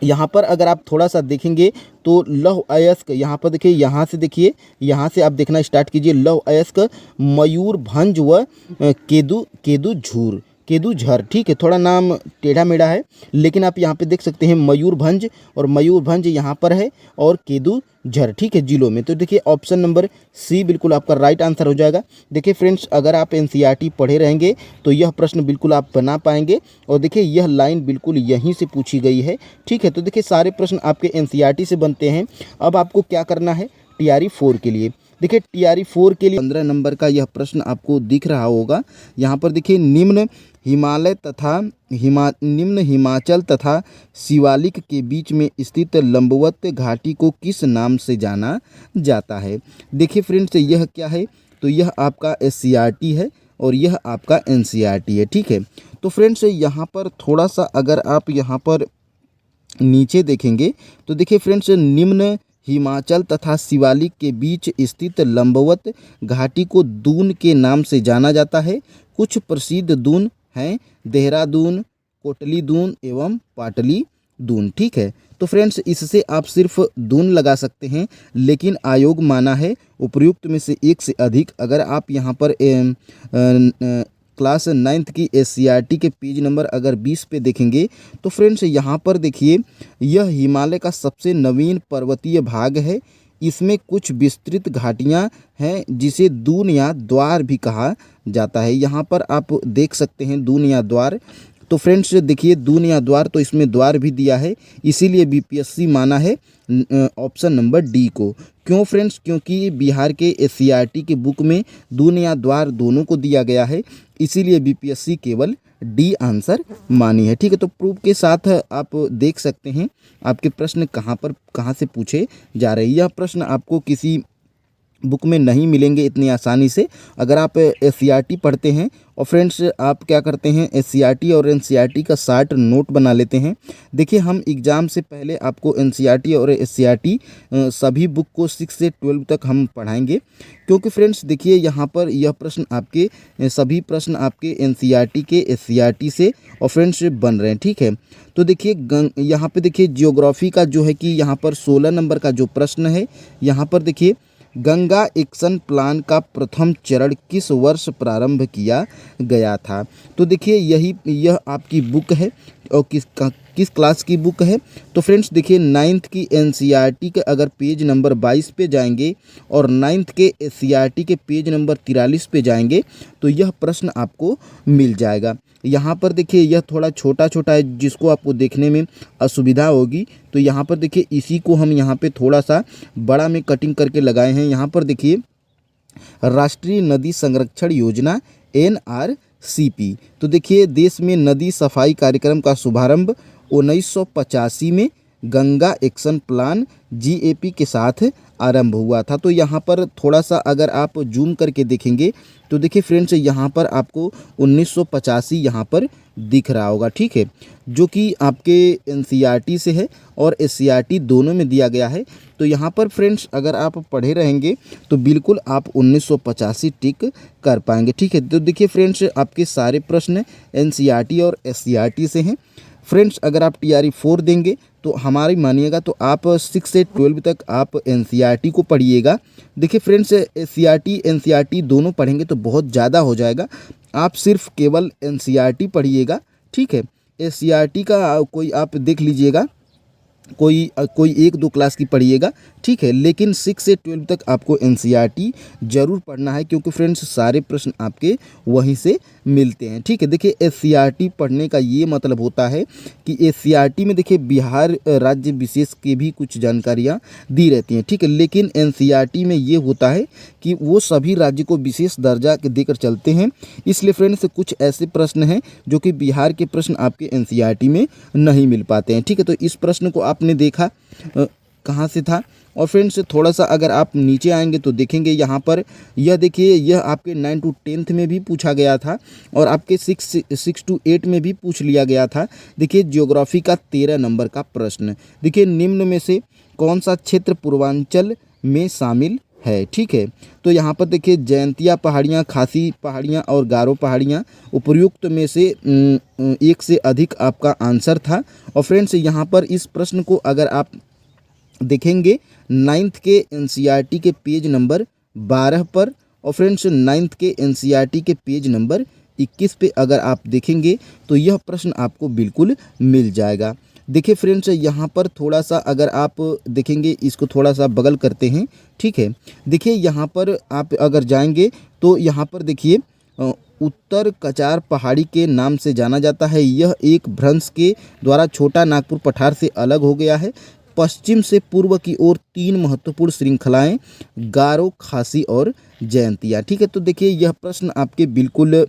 यहाँ पर अगर आप थोड़ा सा देखेंगे तो लौह अयस्क, यहाँ पर देखिए यहाँ से देखिए, यहाँ से आप देखना स्टार्ट कीजिए। लौह अयस्क, मयूरभंज व केदू झर। ठीक है, थोड़ा नाम टेढ़ा मेढ़ा है लेकिन आप यहाँ पे देख सकते हैं मयूरभंज, और मयूरभंज यहाँ पर है और केदू झर। ठीक है, जिलों में। तो देखिए ऑप्शन नंबर सी बिल्कुल आपका राइट आंसर हो जाएगा। देखिए फ्रेंड्स अगर आप एनसीईआरटी पढ़े रहेंगे तो यह प्रश्न बिल्कुल आप बना पाएंगे और देखिए यह लाइन बिल्कुल यहीं से पूछी गई है। ठीक है, तो देखिए सारे प्रश्न आपके एनसीईआरटी से बनते हैं। अब आपको क्या करना है टीआरई 4 के लिए। देखिए टीआरई 4 के लिए 15 नंबर का यह प्रश्न आपको दिख रहा होगा। यहाँ पर देखिए निम्न हिमाचल तथा शिवालिक के बीच में स्थित लंबवत घाटी को किस नाम से जाना जाता है? देखिए फ्रेंड्स यह क्या है? तो यह आपका एससीईआरटी है और यह आपका एनसीईआरटी है। ठीक है, तो फ्रेंड्स यहाँ पर थोड़ा सा अगर आप यहाँ पर नीचे देखेंगे तो देखिए फ्रेंड्स निम्न हिमाचल तथा शिवालिक के बीच स्थित लंबवत घाटी को दून के नाम से जाना जाता है। कुछ प्रसिद्ध दून हैं देहरादून, कोटली दून एवं पाटली दून। ठीक है, तो फ्रेंड्स इससे आप सिर्फ दून लगा सकते हैं लेकिन आयोग माना है उपयुक्त में से एक से अधिक। अगर आप यहाँ पर क्लास 9th की एससीईआरटी के पेज नंबर अगर 20 पे देखेंगे तो फ्रेंड्स यहाँ पर देखिए यह हिमालय का सबसे नवीन पर्वतीय भाग है। इसमें कुछ विस्तृत घाटियाँ हैं जिसे दून या द्वार भी कहा जाता है। यहाँ पर आप देख सकते हैं दून या द्वार। तो फ्रेंड्स देखिए दून या द्वार, तो इसमें द्वार भी दिया है, इसीलिए बीपीएससी माना है ऑप्शन नंबर डी को। क्यों फ्रेंड्स? क्योंकि बिहार के एससीईआरटी के बुक में दून या द्वार दोनों को दिया गया है, इसीलिए बीपीएससी केवल डी आंसर मानी है। ठीक है, तो प्रूफ के साथ आप देख सकते हैं आपके प्रश्न कहाँ से पूछे जा रहे हैं। यह प्रश्न आपको किसी बुक में नहीं मिलेंगे इतनी आसानी से। अगर आप एससीईआरटी पढ़ते हैं और फ्रेंड्स आप क्या करते हैं, एससीईआरटी और एनसीईआरटी का शार्ट नोट बना लेते हैं। देखिए हम एग्ज़ाम से पहले आपको एनसीईआरटी और एससीईआरटी सभी बुक को 6 से 12 तक हम पढ़ाएंगे, क्योंकि फ्रेंड्स देखिए यहाँ पर यह प्रश्न आपके सभी प्रश्न आपके एनसीईआरटी के एससीईआरटी से और फ्रेंड्स बन रहे हैं, ठीक है। तो देखिए यहाँ पे देखिए जियोग्राफी का जो है कि यहाँ पर 16 नंबर का जो प्रश्न है, यहाँ पर देखिए गंगा एक्शन प्लान का प्रथम चरण किस वर्ष प्रारंभ किया गया था। तो देखिए यह आपकी बुक है और किस क्लास की बुक है। तो फ्रेंड्स देखिए 9th की एनसीईआरटी के अगर पेज नंबर 22 पे जाएंगे और 9th के एससीईआरटी के पेज नंबर 43 पे जाएंगे तो यह प्रश्न आपको मिल जाएगा। यहाँ पर देखिए यह थोड़ा छोटा छोटा है जिसको आपको देखने में असुविधा होगी, तो यहाँ पर देखिए इसी को हम यहाँ पे थोड़ा सा बड़ा में कटिंग करके लगाए हैं। यहाँ पर देखिए राष्ट्रीय नदी संरक्षण योजना NRCP। तो देखिए देश में नदी सफाई कार्यक्रम का शुभारंभ 1985 में गंगा एक्शन प्लान GAP के साथ आरंभ हुआ था। तो यहाँ पर थोड़ा सा अगर आप जूम करके देखेंगे तो देखिए फ्रेंड्स यहाँ पर आपको 1985 यहाँ पर दिख रहा होगा, ठीक है, जो कि आपके एनसीईआरटी से है और एससीईआरटी दोनों में दिया गया है। तो यहाँ पर फ्रेंड्स अगर आप पढ़े रहेंगे तो बिल्कुल आप 1985 टिक कर पाएंगे, ठीक है। तो देखिए फ्रेंड्स आपके सारे प्रश्न एनसीईआरटी और एससीईआरटी से हैं। फ्रेंड्स अगर आप TRE 4 देंगे तो हमारी मानिएगा तो आप 6 से 12 तक आप एनसीईआरटी को पढ़िएगा। देखिए फ्रेंड्स एससीईआरटी एनसीईआरटी दोनों पढ़ेंगे तो बहुत ज़्यादा हो जाएगा, आप सिर्फ केवल एनसीईआरटी पढ़िएगा, ठीक है। एससीईआरटी का कोई आप देख लीजिएगा, कोई 1-2 क्लास की पढ़िएगा, ठीक है, लेकिन 6 से 12 तक आपको एनसीईआरटी ज़रूर पढ़ना है, क्योंकि फ्रेंड्स सारे प्रश्न आपके वहीं से मिलते हैं, ठीक है। देखिए एससीईआरटी पढ़ने का ये मतलब होता है कि एससीईआरटी में देखिए बिहार राज्य विशेष की भी कुछ जानकारियाँ दी रहती हैं, ठीक है, लेकिन एनसीईआरटी में ये होता है कि वो सभी राज्य को विशेष दर्जा देकर चलते हैं। इसलिए फ्रेंड्स कुछ ऐसे प्रश्न हैं जो कि बिहार के प्रश्न आपके एनसीईआरटी में नहीं मिल पाते हैं, ठीक है। तो इस प्रश्न को आपने देखा कहाँ से था। और फ्रेंड्स थोड़ा सा अगर आप नीचे आएंगे तो देखेंगे यहाँ पर यह देखिए यह आपके 9 to 10th में भी पूछा गया था और आपके 6 to 8 में भी पूछ लिया गया था। देखिए ज्योग्राफी का 13 नंबर का प्रश्न, देखिए निम्न में से कौन सा क्षेत्र पूर्वांचल में शामिल है, ठीक है। तो यहाँ पर देखिए जयंतिया पहाड़ियाँ, खासी पहाड़ियाँ और गारो पहाड़ियाँ उपर्युक्त में से एक से अधिक आपका आंसर था। और फ्रेंड्स यहाँ पर इस प्रश्न को अगर आप देखेंगे 9th के एनसीईआरटी के पेज नंबर 12 पर और फ्रेंड्स 9th के एनसीईआरटी के पेज नंबर 21 पे अगर आप देखेंगे तो यह प्रश्न आपको बिल्कुल मिल जाएगा। देखिए फ्रेंड्स यहाँ पर थोड़ा सा अगर आप देखेंगे, इसको थोड़ा सा बगल करते हैं, ठीक है। देखिए यहाँ पर आप अगर जाएंगे तो यहाँ पर देखिए उत्तर कचार पहाड़ी के नाम से जाना जाता है। यह एक भ्रंश के द्वारा छोटा नागपुर पठार से अलग हो गया है। पश्चिम से पूर्व की ओर 3 महत्वपूर्ण श्रृंखलाएं गारो, खासी और जयंतिया, ठीक है। तो देखिए यह प्रश्न आपके बिल्कुल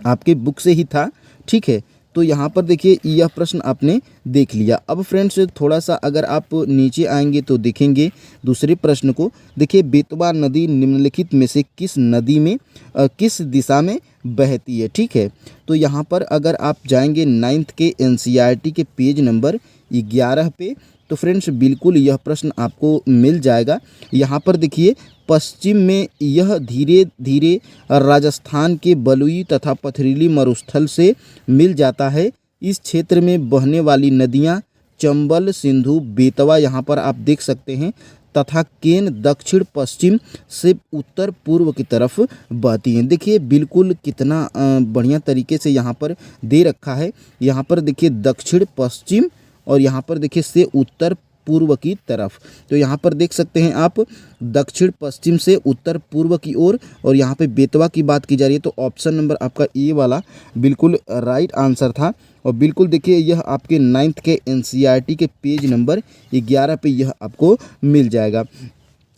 आपके बुक से ही था, ठीक है। तो यहाँ पर देखिए यह प्रश्न आपने देख लिया। अब फ्रेंड्स थोड़ा सा अगर आप नीचे आएंगे तो देखेंगे दूसरे प्रश्न को। देखिए बेतवा नदी निम्नलिखित में से किस नदी में किस दिशा में बहती है, ठीक है। तो यहाँ पर अगर आप जाएंगे 9th के एनसीईआरटी के पेज नंबर 11 पे तो फ्रेंड्स बिल्कुल यह प्रश्न आपको मिल जाएगा। यहाँ पर देखिए पश्चिम में यह धीरे धीरे राजस्थान के बलुई तथा पथरीली मरुस्थल से मिल जाता है। इस क्षेत्र में बहने वाली नदियाँ चंबल, सिंधु, बेतवा यहाँ पर आप देख सकते हैं तथा केन दक्षिण पश्चिम से उत्तर पूर्व की तरफ बहती हैं। देखिए बिल्कुल कितना बढ़िया तरीके से यहाँ पर दे रखा है। यहाँ पर देखिए दक्षिण पश्चिम और यहाँ पर देखिए से उत्तर पूर्व की तरफ। तो यहाँ पर देख सकते हैं आप दक्षिण पश्चिम से उत्तर पूर्व की ओर। और यहाँ पे बेतवा की बात की जा रही है तो ऑप्शन नंबर आपका ए वाला बिल्कुल राइट आंसर था। और बिल्कुल देखिए यह आपके 9th के एनसीईआरटी के पेज नंबर 11 पे यह आपको मिल जाएगा।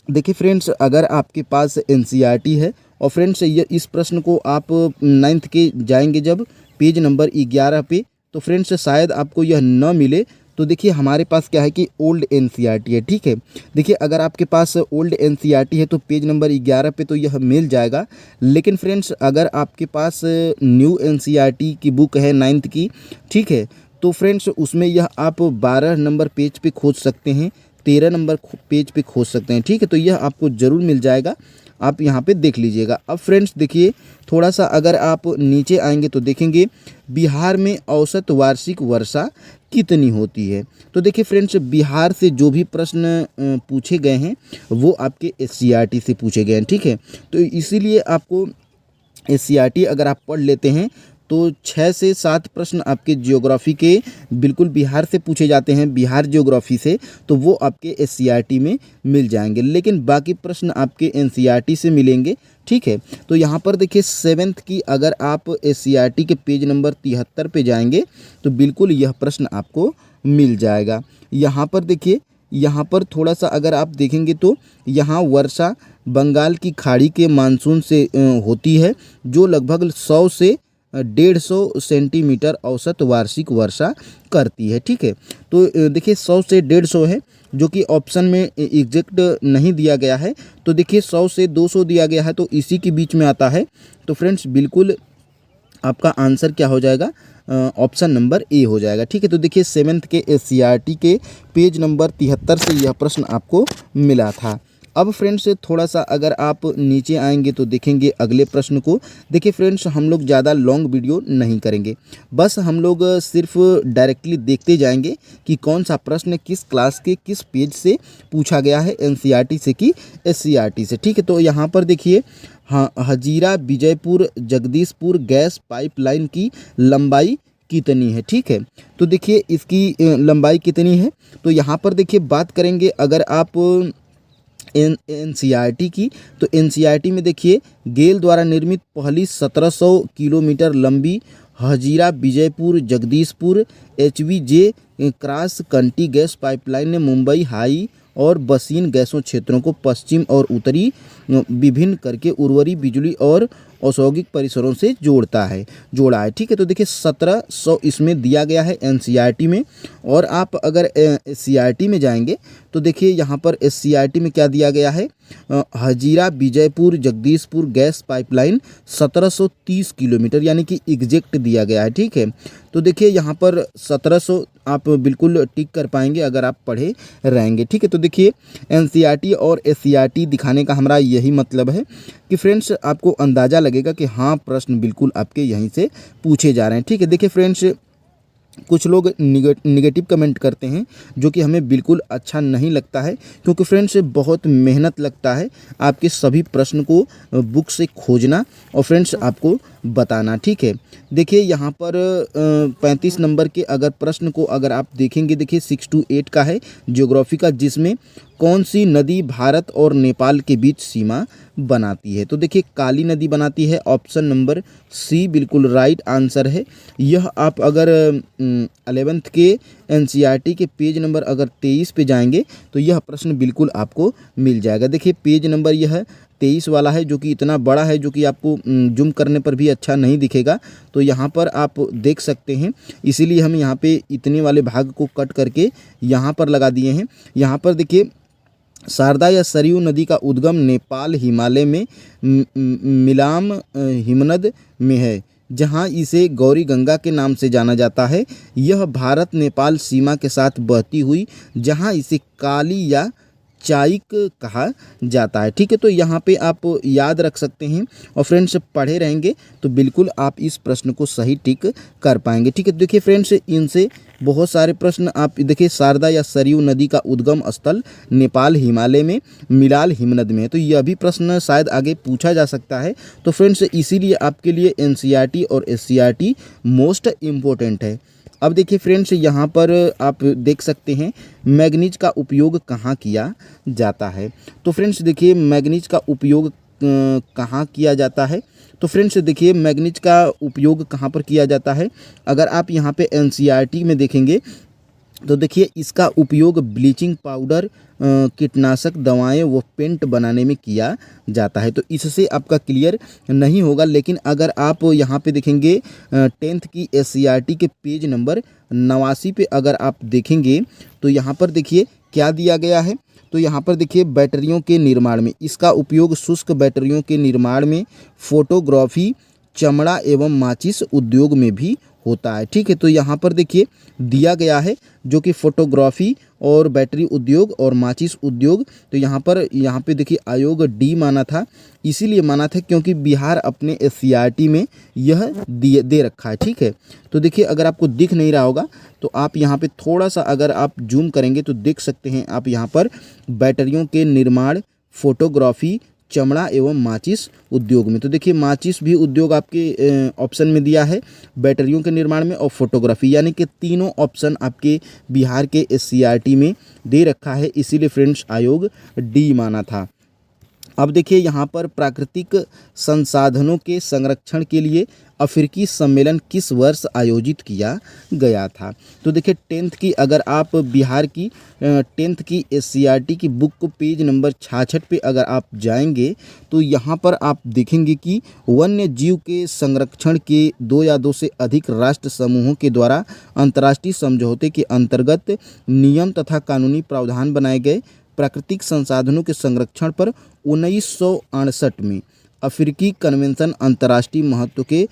देखिए फ्रेंड्स अगर आपके पास एनसीईआरटी है और फ्रेंड्स ये इस प्रश्न को आप 9th के जाएंगे जब पेज नंबर 11 पे तो फ्रेंड्स शायद आपको यह न मिले तो देखिए हमारे पास क्या है कि ओल्ड एनसीईआरटी है, ठीक है। देखिए अगर आपके पास ओल्ड एनसीईआरटी है तो पेज नंबर 11 पे तो यह मिल जाएगा। लेकिन फ्रेंड्स अगर आपके पास न्यू एनसीईआरटी की बुक है 9th की, ठीक है, तो फ्रेंड्स उसमें यह आप 12 नंबर पेज पे खोज सकते हैं, 13 नंबर पेज पे खोज सकते हैं, ठीक है। तो यह आपको ज़रूर मिल जाएगा, आप यहाँ पे देख लीजिएगा। अब फ्रेंड्स देखिए थोड़ा सा अगर आप नीचे आएंगे तो देखेंगे बिहार में औसत वार्षिक वर्षा कितनी होती है। तो देखिए फ्रेंड्स बिहार से जो भी प्रश्न पूछे गए हैं वो आपके एससीईआरटी से पूछे गए हैं, ठीक है। तो इसीलिए आपको एससीईआरटी अगर आप पढ़ लेते हैं तो 6 से 7 प्रश्न आपके ज्योग्राफी के बिल्कुल बिहार से पूछे जाते हैं, बिहार ज्योग्राफी से, तो वो आपके एससीईआरटी में मिल जाएंगे। लेकिन बाकी प्रश्न आपके एनसीईआरटी से मिलेंगे, ठीक है। तो यहाँ पर देखिए 7th की अगर आप एससीईआरटी के पेज नंबर 73 पे जाएंगे तो बिल्कुल यह प्रश्न आपको मिल जाएगा। यहाँ पर देखिए, यहाँ पर थोड़ा सा अगर आप देखेंगे तो यहाँ वर्षा बंगाल की खाड़ी के मानसून से होती है, जो लगभग 100 से 150 सेंटीमीटर औसत वार्षिक वर्षा करती है, ठीक है। तो देखिए 100 से 150 है, जो कि ऑप्शन में एग्जैक्ट नहीं दिया गया है। तो देखिए 100 से 200 दिया गया है, तो इसी के बीच में आता है। तो फ्रेंड्स बिल्कुल आपका आंसर क्या हो जाएगा, ऑप्शन नंबर ए हो जाएगा, ठीक है। तो देखिए 7th के एससीईआरटी के पेज नंबर 73 से यह प्रश्न आपको मिला था। अब फ्रेंड्स थोड़ा सा अगर आप नीचे आएंगे तो देखेंगे अगले प्रश्न को। देखिए फ्रेंड्स हम लोग ज़्यादा लॉन्ग वीडियो नहीं करेंगे, बस हम लोग सिर्फ डायरेक्टली देखते जाएंगे कि कौन सा प्रश्न किस क्लास के किस पेज से पूछा गया है, एनसीईआरटी से कि एससीईआरटी से, ठीक है। तो यहाँ पर देखिए हाँ, हजीरा विजयपुर जगदीशपुर गैस पाइपलाइन की लंबाई कितनी है, ठीक है। तो देखिए इसकी लंबाई कितनी है, तो यहाँ पर देखिए बात करेंगे अगर आप एनसीईआरटी की, तो एनसीईआरटी में देखिए गेल द्वारा निर्मित पहली 1700 किलोमीटर लंबी Hazira Vijaipur Jagdishpur HVJ cross country gas pipeline ने मुंबई हाई और बसीन गैसों क्षेत्रों को पश्चिम और उत्तरी विभिन्न करके उर्वरी बिजली और औद्योगिक परिसरों से जोड़ा है, ठीक है। तो देखिए 1700 इसमें दिया गया है एनसीईआरटी में। और आप अगर एससीईआरटी में जाएंगे तो देखिए यहाँ पर एससीईआरटी में क्या दिया गया है, Hazira Vijaipur Jagdishpur gas pipeline 1730 kilometre, यानी कि एग्जैक्ट दिया गया है, ठीक है। तो देखिए यहाँ पर 1700 आप बिल्कुल टिक कर पाएंगे अगर आप पढ़े रहेंगे, ठीक है। तो देखिए एनसीईआरटी और एससीईआरटी दिखाने का हमारा यही मतलब है कि फ्रेंड्स आपको अंदाज़ा लगेगा कि हाँ प्रश्न बिल्कुल आपके यहीं से पूछे जा रहे हैं, ठीक है। देखिए फ्रेंड्स कुछ लोग निगेटिव कमेंट करते हैं, जो कि हमें बिल्कुल अच्छा नहीं लगता है, क्योंकि फ्रेंड्स बहुत मेहनत लगता है आपके सभी प्रश्न को बुक से खोजना और फ्रेंड्स आपको बताना, ठीक है। देखिए यहाँ पर 35 नंबर के अगर प्रश्न को अगर आप देखेंगे, देखिए 6 to 8 का है ज्योग्राफी का, जिसमें कौन सी नदी भारत और नेपाल के बीच सीमा बनाती है। तो देखिए काली नदी बनाती है, ऑप्शन नंबर सी बिल्कुल राइट आंसर है। यह आप अगर 11th के एनसीईआरटी के पेज नंबर अगर 23 पे जाएंगे तो यह प्रश्न बिल्कुल आपको मिल जाएगा। देखिए पेज नंबर यह 23 वाला है, जो कि इतना बड़ा है, जो कि आपको जूम करने पर भी अच्छा नहीं दिखेगा। तो यहाँ पर आप देख सकते हैं, इसीलिए हम यहाँ पे इतने वाले भाग को कट करके यहाँ पर लगा दिए हैं। यहाँ पर देखिए शारदा या सरयू नदी का उद्गम नेपाल हिमालय में मिलाम हिमनद में है, जहां इसे गौरी गंगा के नाम से जाना जाता है। यह भारत नेपाल सीमा के साथ बहती हुई, जहां इसे काली या चाइक कहा जाता है, ठीक है। तो यहाँ पे आप याद रख सकते हैं और फ्रेंड्स पढ़े रहेंगे तो बिल्कुल आप इस प्रश्न को सही टिक कर पाएंगे, ठीक है। देखिए फ्रेंड्स इनसे बहुत सारे प्रश्न आप देखिए, शारदा या सरयू नदी का उद्गम स्थल नेपाल हिमालय में मिलाल हिमनद में है, तो यह भी प्रश्न शायद आगे पूछा जा सकता है। तो फ्रेंड्स इसीलिए आपके लिए एनसीईआरटी और एससीईआरटी मोस्ट इम्पोर्टेंट है। अब देखिए फ्रेंड्स यहाँ पर आप देख सकते हैं मैग्नीज का उपयोग कहाँ किया जाता है। तो फ्रेंड्स देखिए मैग्नीज का उपयोग कहाँ किया जाता है, तो फ्रेंड्स देखिए मैग्नीज का उपयोग कहाँ पर किया जाता है। अगर आप यहाँ पे एनसीईआरटी में देखेंगे तो देखिए इसका उपयोग ब्लीचिंग पाउडर, कीटनाशक दवाएं व पेंट बनाने में किया जाता है। तो इससे आपका क्लियर नहीं होगा, लेकिन अगर आप यहाँ पे देखेंगे 10th की SCERT के पेज नंबर 89 पे अगर आप देखेंगे तो यहाँ पर देखिए क्या दिया गया है। तो यहाँ पर देखिए बैटरियों के निर्माण में इसका उपयोग शुष्क बैटरियों के निर्माण में, फोटोग्राफी, चमड़ा एवं माचिस उद्योग में भी होता है। ठीक है, तो यहाँ पर देखिए दिया गया है जो कि फोटोग्राफी और बैटरी उद्योग और माचिस उद्योग। तो यहाँ पे देखिए आयोग डी माना था, इसीलिए माना था क्योंकि बिहार अपने SCERT में यह दे रखा है। ठीक है, तो देखिए अगर आपको दिख नहीं रहा होगा तो आप यहाँ पे थोड़ा सा अगर आप जूम करेंगे तो देख सकते हैं आप यहाँ पर बैटरियों के निर्माण, फोटोग्राफी, चमड़ा एवं माचिस उद्योग में। तो देखिए माचिस भी उद्योग आपके ऑप्शन में दिया है, बैटरियों के निर्माण में और फोटोग्राफी, यानी कि तीनों ऑप्शन आपके बिहार के SCERT में दे रखा है, इसीलिए फ्रेंड्स आयोग डी माना था। अब देखिए यहाँ पर प्राकृतिक संसाधनों के संरक्षण के लिए अफ्रीकी सम्मेलन किस वर्ष आयोजित किया गया था। तो देखिए 10th की अगर आप बिहार की 10th की SCERT की बुक को पेज नंबर 66 पे अगर आप जाएंगे तो यहाँ पर आप देखेंगे कि वन्य जीव के संरक्षण के 2 या 2 से अधिक राष्ट्र समूहों के द्वारा अंतर्राष्ट्रीय समझौते के अंतर्गत नियम तथा कानूनी प्रावधान बनाए गए। प्राकृतिक संसाधनों के संरक्षण पर 1968 में अफ्रीकी कन्वेंशन अंतर्राष्ट्रीय महत्व के,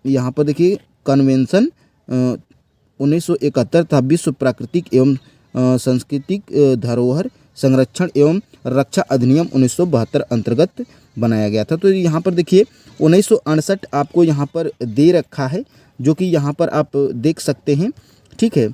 यहाँ पर देखिए कन्वेंशन 1971 था, विश्व प्राकृतिक एवं सांस्कृतिक धरोहर संरक्षण एवं रक्षा अधिनियम 1972 अंतर्गत बनाया गया था। तो यहाँ पर देखिए 1968 आपको यहाँ पर दे रखा है, जो कि यहाँ पर आप देख सकते हैं। ठीक है,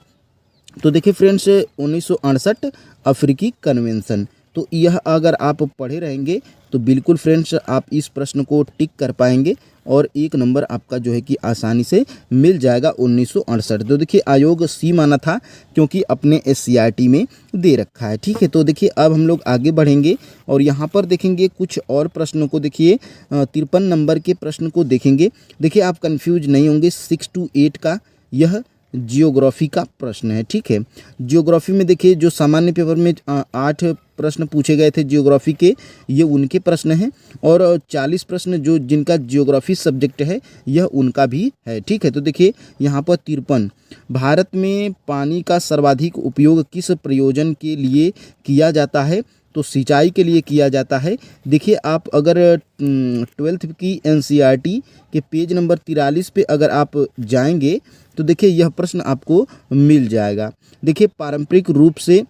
तो देखिए फ्रेंड्स 1968 अफ्रीकी कन्वेंशन, तो यह अगर आप पढ़े रहेंगे तो बिल्कुल फ्रेंड्स आप इस प्रश्न को टिक कर पाएंगे और 1 नंबर आपका जो है कि आसानी से मिल जाएगा 1968। तो देखिए आयोग सी माना था क्योंकि अपने SCERT में दे रखा है। ठीक है, तो देखिए अब हम लोग आगे बढ़ेंगे और यहाँ पर देखेंगे कुछ और प्रश्नों को। देखिए 53 नंबर के प्रश्न को देखेंगे। देखिए आप कंफ्यूज नहीं होंगे, 6 to 8 का यह जियोग्राफी का प्रश्न है। ठीक है, जियोग्राफी में देखिए जो सामान्य पेपर में 8 प्रश्न पूछे गए थे जियोग्राफी के, ये उनके प्रश्न हैं, और 40 प्रश्न जो जिनका जियोग्राफी सब्जेक्ट है यह उनका भी है। ठीक है, तो देखिए यहाँ पर 53, भारत में पानी का सर्वाधिक उपयोग किस प्रयोजन के लिए किया जाता है। तो सिंचाई के लिए किया जाता है। देखिए आप अगर 12th की NCERT के पेज नंबर 43 पे अगर आप जाएंगे तो देखिए यह प्रश्न आपको मिल जाएगा। देखिए पारंपरिक रूप से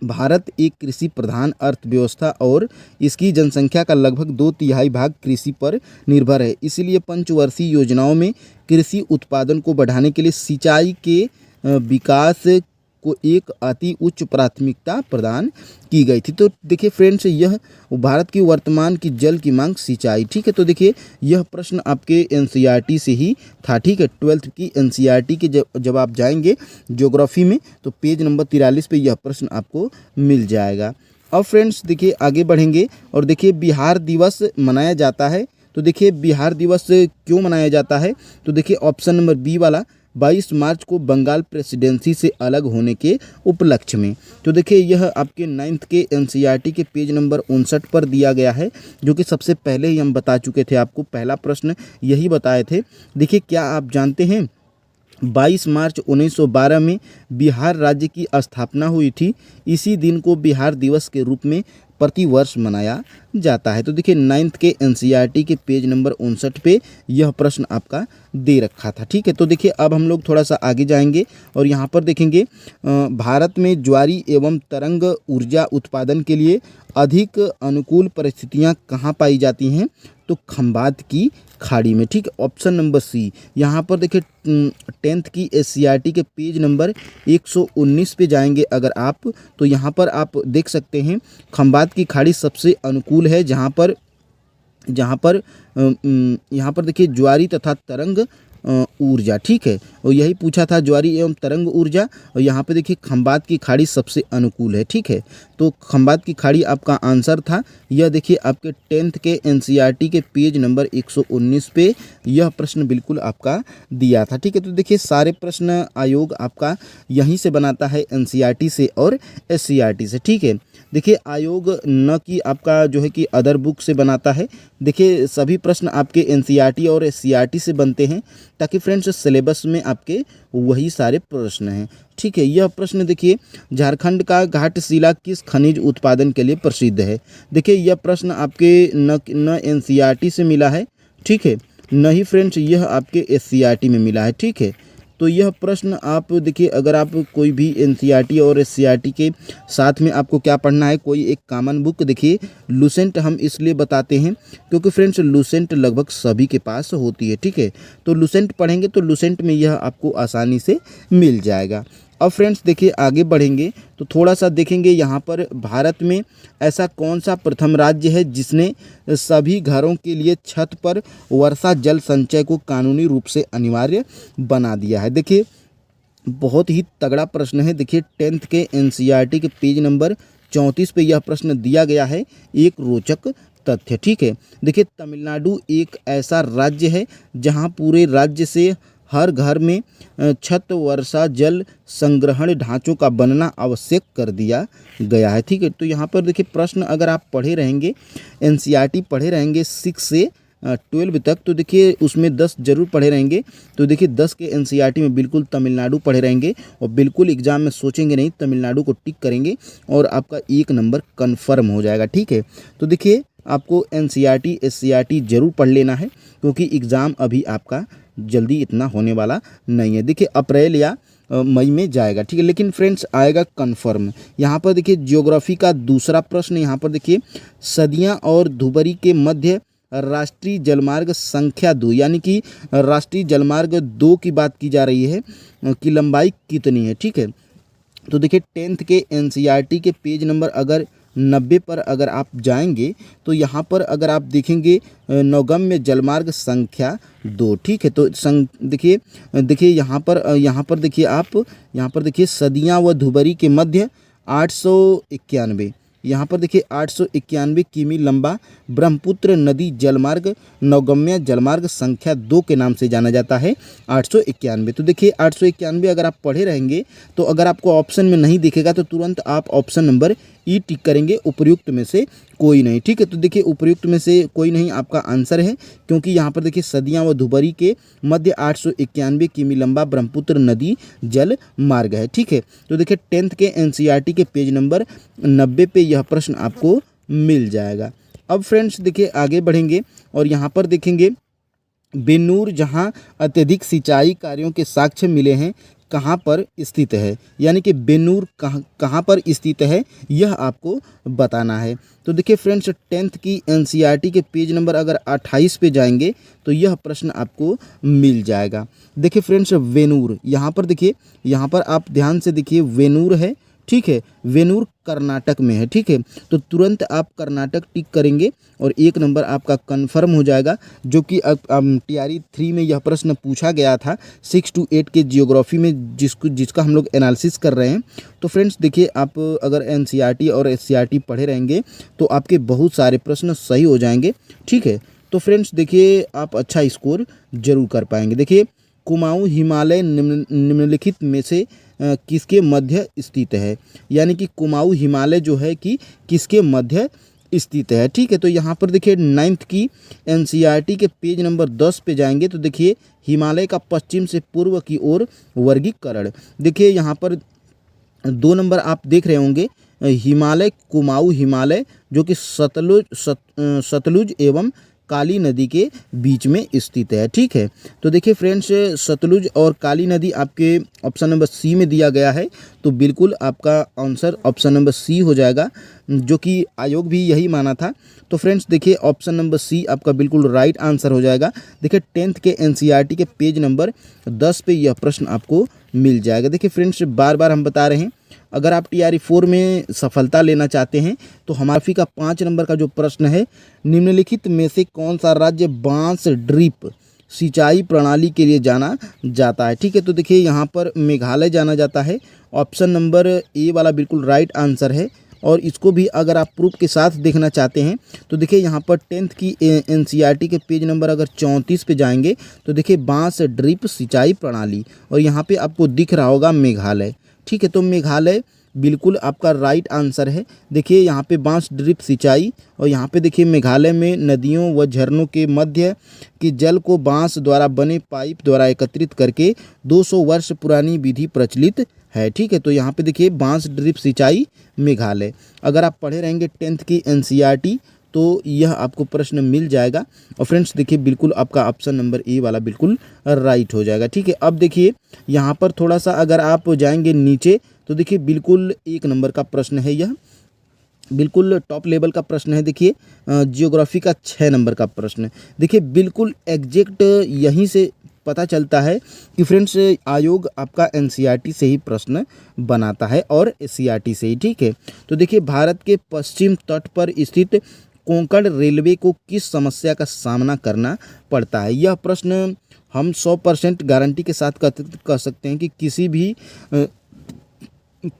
भारत एक कृषि प्रधान अर्थव्यवस्था और इसकी जनसंख्या का लगभग 2/3 भाग कृषि पर निर्भर है। इसीलिए पंचवर्षीय योजनाओं में कृषि उत्पादन को बढ़ाने के लिए सिंचाई के विकास को एक अति उच्च प्राथमिकता प्रदान की गई थी। तो देखिए फ्रेंड्स यह भारत की वर्तमान की जल की मांग सिंचाई। ठीक है, तो देखिए यह प्रश्न आपके NCERT से ही था। ठीक है, 12th की NCERT के जब आप जाएंगे ज्योग्राफी में तो पेज नंबर 43 पे यह प्रश्न आपको मिल जाएगा। अब फ्रेंड्स देखिए आगे बढ़ेंगे और देखिए बिहार दिवस मनाया जाता है। तो देखिए बिहार दिवस क्यों मनाया जाता है। तो देखिए ऑप्शन नंबर बी वाला 22 मार्च को बंगाल प्रेसिडेंसी से अलग होने के उपलक्ष्य में। तो देखिए यह आपके 9th के NCERT के पेज नंबर 59 पर दिया गया है, जो कि सबसे पहले ही हम बता चुके थे आपको, पहला प्रश्न यही बताए थे। देखिए क्या आप जानते हैं 22 मार्च 1912 में बिहार राज्य की स्थापना हुई थी। इसी दिन को बिहार दिवस के रूप में प्रतिवर्ष मनाया जाता है। तो देखिए 9th के NCERT के पेज नंबर 59 पे यह प्रश्न आपका दे रखा था। ठीक है, तो देखिए अब हम लोग थोड़ा सा आगे जाएंगे और यहाँ पर देखेंगे भारत में ज्वारी एवं तरंग ऊर्जा उत्पादन के लिए अधिक अनुकूल परिस्थितियाँ कहाँ पाई जाती हैं। तो खंबात की खाड़ी में। ठीक है, ऑप्शन नंबर सी। यहाँ पर देखिए 10th की SCERT के पेज नंबर 119 पे जाएंगे अगर आप, तो यहाँ पर आप देख सकते हैं खंबात की खाड़ी सबसे अनुकूल है, जहाँ पर देखिए ज्वारी तथा तरंग ऊर्जा। ठीक है, और यही पूछा था ज्वारी एवं तरंग ऊर्जा। और यहाँ पे देखिए खंबात की खाड़ी सबसे अनुकूल है, ठीक है। तो खंबात की खाड़ी आपका आंसर था। यह देखिए आपके 10th के एनसीईआरटी के पेज नंबर 119 पे यह प्रश्न बिल्कुल आपका दिया था, ठीक है। तो देखिए सारे प्रश्न आयोग आपका यहीं से बनाता है, एनसीईआरटी से और एससीईआरटी से, ठीक है। देखिए आयोग न कि आपका जो है कि अदर बुक से बनाता है। देखिए सभी प्रश्न आपके एनसीईआरटी और एससीईआरटी से बनते हैं, ताकि फ्रेंड्स सिलेबस में आपके वही सारे प्रश्न हैं, ठीक है। यह प्रश्न देखिए, झारखंड का घाटशिला किस खनिज उत्पादन के लिए प्रसिद्ध है। देखिए यह प्रश्न आपके न एनसीईआरटी से मिला है, ठीक है, न ही फ्रेंड्स यह आपके एससीईआरटी में मिला है, ठीक है। तो यह प्रश्न आप देखिए, अगर आप कोई भी एनसीईआरटी और एससीईआरटी के साथ में आपको क्या पढ़ना है, कोई एक कॉमन बुक। देखिए लूसेंट हम इसलिए बताते हैं क्योंकि फ्रेंड्स लूसेंट लगभग सभी के पास होती है, ठीक है। तो लूसेंट पढ़ेंगे तो लूसेंट में यह आपको आसानी से मिल जाएगा। अब फ्रेंड्स देखिए आगे बढ़ेंगे तो थोड़ा सा देखेंगे यहाँ पर, भारत में ऐसा कौन सा प्रथम राज्य है जिसने सभी घरों के लिए छत पर वर्षा जल संचय को कानूनी रूप से अनिवार्य बना दिया है। देखिए बहुत ही तगड़ा प्रश्न है। देखिए 10th के एनसीईआरटी के पेज नंबर 34 पे यह प्रश्न दिया गया है, एक रोचक तथ्य, ठीक है। देखिए तमिलनाडु एक ऐसा राज्य है जहाँ पूरे राज्य से हर घर में छत वर्षा जल संग्रहण ढांचों का बनना आवश्यक कर दिया गया है, ठीक है। तो यहाँ पर देखिए प्रश्न अगर आप पढ़े रहेंगे, एनसीईआरटी पढ़े रहेंगे 6 से 12 तक, तो देखिए उसमें 10 जरूर पढ़े रहेंगे। तो देखिए 10 के एनसीईआरटी में बिल्कुल तमिलनाडु पढ़े रहेंगे और बिल्कुल एग्जाम में सोचेंगे नहीं, तमिलनाडु को टिक करेंगे और आपका 1 नंबर कन्फर्म हो जाएगा, ठीक है। तो देखिए आपको एनसीईआरटी एससीईआरटी जरूर पढ़ लेना है, क्योंकि एग्ज़ाम अभी आपका जल्दी इतना होने वाला नहीं है। देखिए अप्रैल या मई में जाएगा, ठीक है, लेकिन फ्रेंड्स आएगा कन्फर्म। यहाँ पर देखिए ज्योग्राफी का दूसरा प्रश्न, यहाँ पर देखिए सदिया और धुबरी के मध्य राष्ट्रीय जलमार्ग संख्या 2, यानी कि राष्ट्रीय जलमार्ग 2 की बात की जा रही है, की लंबाई कितनी है, ठीक है। तो देखिए 10th के एनसीईआरटी के पेज नंबर अगर 90 पर अगर आप जाएंगे तो यहाँ पर अगर आप देखेंगे नौगम्य जलमार्ग संख्या 2, ठीक है। तो देखिए यहाँ पर देखिए आप यहाँ पर देखिए सदिया व धुबरी के मध्य 891, यहाँ पर देखिए 891 किमी लंबा ब्रह्मपुत्र नदी जलमार्ग नौगम्य जलमार्ग संख्या 2 के नाम से जाना जाता है, 891। तो देखिए 891 अगर आप पढ़े रहेंगे तो अगर आपको ऑप्शन में नहीं दिखेगा तो तुरंत आप ऑप्शन नंबर ई टिक करेंगे, उपयुक्त में से कोई नहीं, ठीक है। तो देखिए उपयुक्त में से कोई नहीं आपका आंसर है, क्योंकि यहाँ पर देखिए सदिया व धुबरी के मध्य 891 किमी लंबा ब्रह्मपुत्र नदी जल मार्ग है, ठीक है। तो देखिए 10th के एनसीईआरटी के पेज नंबर 90 पे यह प्रश्न आपको मिल जाएगा। अब फ्रेंड्स देखिए आगे बढ़ेंगे और यहाँ पर देखेंगे बेनूर जहाँ अत्यधिक सिंचाई कार्यों के साक्ष्य मिले हैं कहाँ पर स्थित है, यानी कि बेनूर कहाँ पर स्थित है यह आपको बताना है। तो देखिए फ्रेंड्स 10th की एनसीईआरटी के पेज नंबर अगर 28 पे जाएंगे तो यह प्रश्न आपको मिल जाएगा। देखिए फ्रेंड्स वेनूर, यहाँ पर देखिए, यहाँ पर आप ध्यान से देखिए वेनूर है, ठीक है, वेनूर कर्नाटक में है, ठीक है। तो तुरंत आप कर्नाटक टिक करेंगे और 1 नंबर आपका कंफर्म हो जाएगा, जो कि टीआरई 3 में यह प्रश्न पूछा गया था 6 to 8 के जियोग्राफी में, जिसका हम लोग एनालिसिस कर रहे हैं। तो फ्रेंड्स देखिए आप अगर एनसीईआरटी और एससीईआरटी पढ़े रहेंगे तो आपके बहुत सारे प्रश्न सही हो जाएंगे, ठीक है। तो फ्रेंड्स देखिए आप अच्छा स्कोर जरूर कर पाएंगे। देखिए कुमाऊं हिमालय निम्नलिखित में से किसके मध्य स्थित है, यानी कि कुमाऊं हिमालय जो है कि किसके मध्य स्थित है, ठीक है। तो यहाँ पर देखिए 9th की एनसीईआरटी के पेज नंबर 10 पे जाएंगे तो देखिए हिमालय का पश्चिम से पूर्व की ओर वर्गीकरण। देखिए यहाँ पर 2 नंबर आप देख रहे होंगे, हिमालय कुमाऊं हिमालय जो कि सतलुज एवं काली नदी के बीच में स्थित है, ठीक है। तो देखिए फ्रेंड्स सतलुज और काली नदी आपके ऑप्शन नंबर सी में दिया गया है, तो बिल्कुल आपका आंसर ऑप्शन नंबर सी हो जाएगा, जो कि आयोग भी यही माना था। तो फ्रेंड्स देखिए ऑप्शन नंबर सी आपका बिल्कुल राइट आंसर हो जाएगा। देखिए 10th के एनसीईआरटी के पेज नंबर 10 पे यह प्रश्न आपको मिल जाएगा। देखिए फ्रेंड्स बार बार हम बता रहे हैं, अगर आप टीआरई 4 में सफलता लेना चाहते हैं तो हमारे का 5 नंबर का जो प्रश्न है, निम्नलिखित में से कौन सा राज्य बांस ड्रिप सिंचाई प्रणाली के लिए जाना जाता है। ठीक है, तो देखिए यहाँ पर मेघालय जाना जाता है। ऑप्शन नंबर ए वाला बिल्कुल राइट आंसर है। और इसको भी अगर आप प्रूफ के साथ देखना चाहते हैं तो देखिए यहाँ पर 10th की एनसीईआरटी के पेज नंबर अगर 34 पे जाएंगे तो देखिए बांस ड्रिप सिंचाई प्रणाली, और यहाँ पे आपको दिख रहा होगा मेघालय। ठीक है, तो मेघालय बिल्कुल आपका राइट आंसर है। देखिए यहाँ पे बांस ड्रिप सिंचाई, और यहाँ पे देखिए मेघालय में नदियों व झरनों के मध्य के जल को बांस द्वारा बने पाइप द्वारा एकत्रित करके 200 वर्ष पुरानी विधि प्रचलित है। ठीक है, तो यहाँ पे देखिए बांस ड्रिप सिंचाई मेघालय। अगर आप पढ़े रहेंगे 10th की एनसीईआरटी तो यह आपको प्रश्न मिल जाएगा। और फ्रेंड्स देखिए बिल्कुल आपका ऑप्शन नंबर ए वाला बिल्कुल राइट हो जाएगा। ठीक है, अब देखिए यहाँ पर थोड़ा सा अगर आप जाएंगे नीचे तो देखिए बिल्कुल 1 नंबर का प्रश्न है, यह बिल्कुल टॉप लेवल का प्रश्न है। देखिए जियोग्राफी का 6 नंबर का प्रश्न। देखिए बिल्कुल एग्जैक्ट यहीं से पता चलता है कि फ्रेंड्स आयोग आपका एनसीईआरटी से ही प्रश्न बनाता है और सीईआरटी से ही। ठीक है, तो देखिए भारत के पश्चिम तट पर स्थित कोंकण रेलवे को किस समस्या का सामना करना पड़ता है। यह प्रश्न हम 100% गारंटी के साथ कह सकते हैं कि किसी भी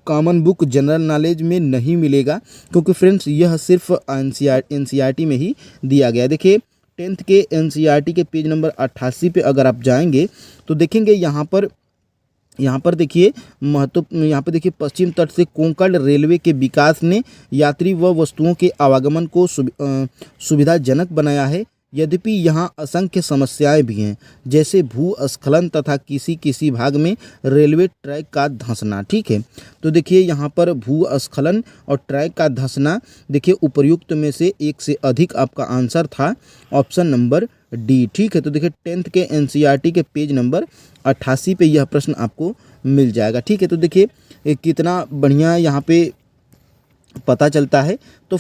कॉमन बुक जनरल नॉलेज में नहीं मिलेगा, क्योंकि फ्रेंड्स यह सिर्फ एनसीईआरटी में ही दिया गया है। देखिए 10th के एनसीईआरटी के पेज नंबर 88 पे अगर आप जाएंगे तो देखेंगे यहाँ पर देखिए यहाँ पे देखिए पश्चिम तट से कोंकण रेलवे के विकास ने यात्री व वस्तुओं के आवागमन को सुविधाजनक बनाया है। यद्यपि यहाँ असंख्य समस्याएं भी हैं, जैसे भूस्खलन तथा किसी भाग में रेलवे ट्रैक का धंसना। ठीक है, तो देखिए यहाँ पर भूस्खलन और ट्रैक का धंसना देखिए उपर्युक्त में से एक से अधिक आपका आंसर था ऑप्शन नंबर डी। ठीक है, तो देखिए 10th के एनसीईआरटी के पेज नंबर 88 पे यह प्रश्न आपको मिल जाएगा। ठीक है, तो देखिए कितना बढ़िया यहाँ पे पता चलता है। तो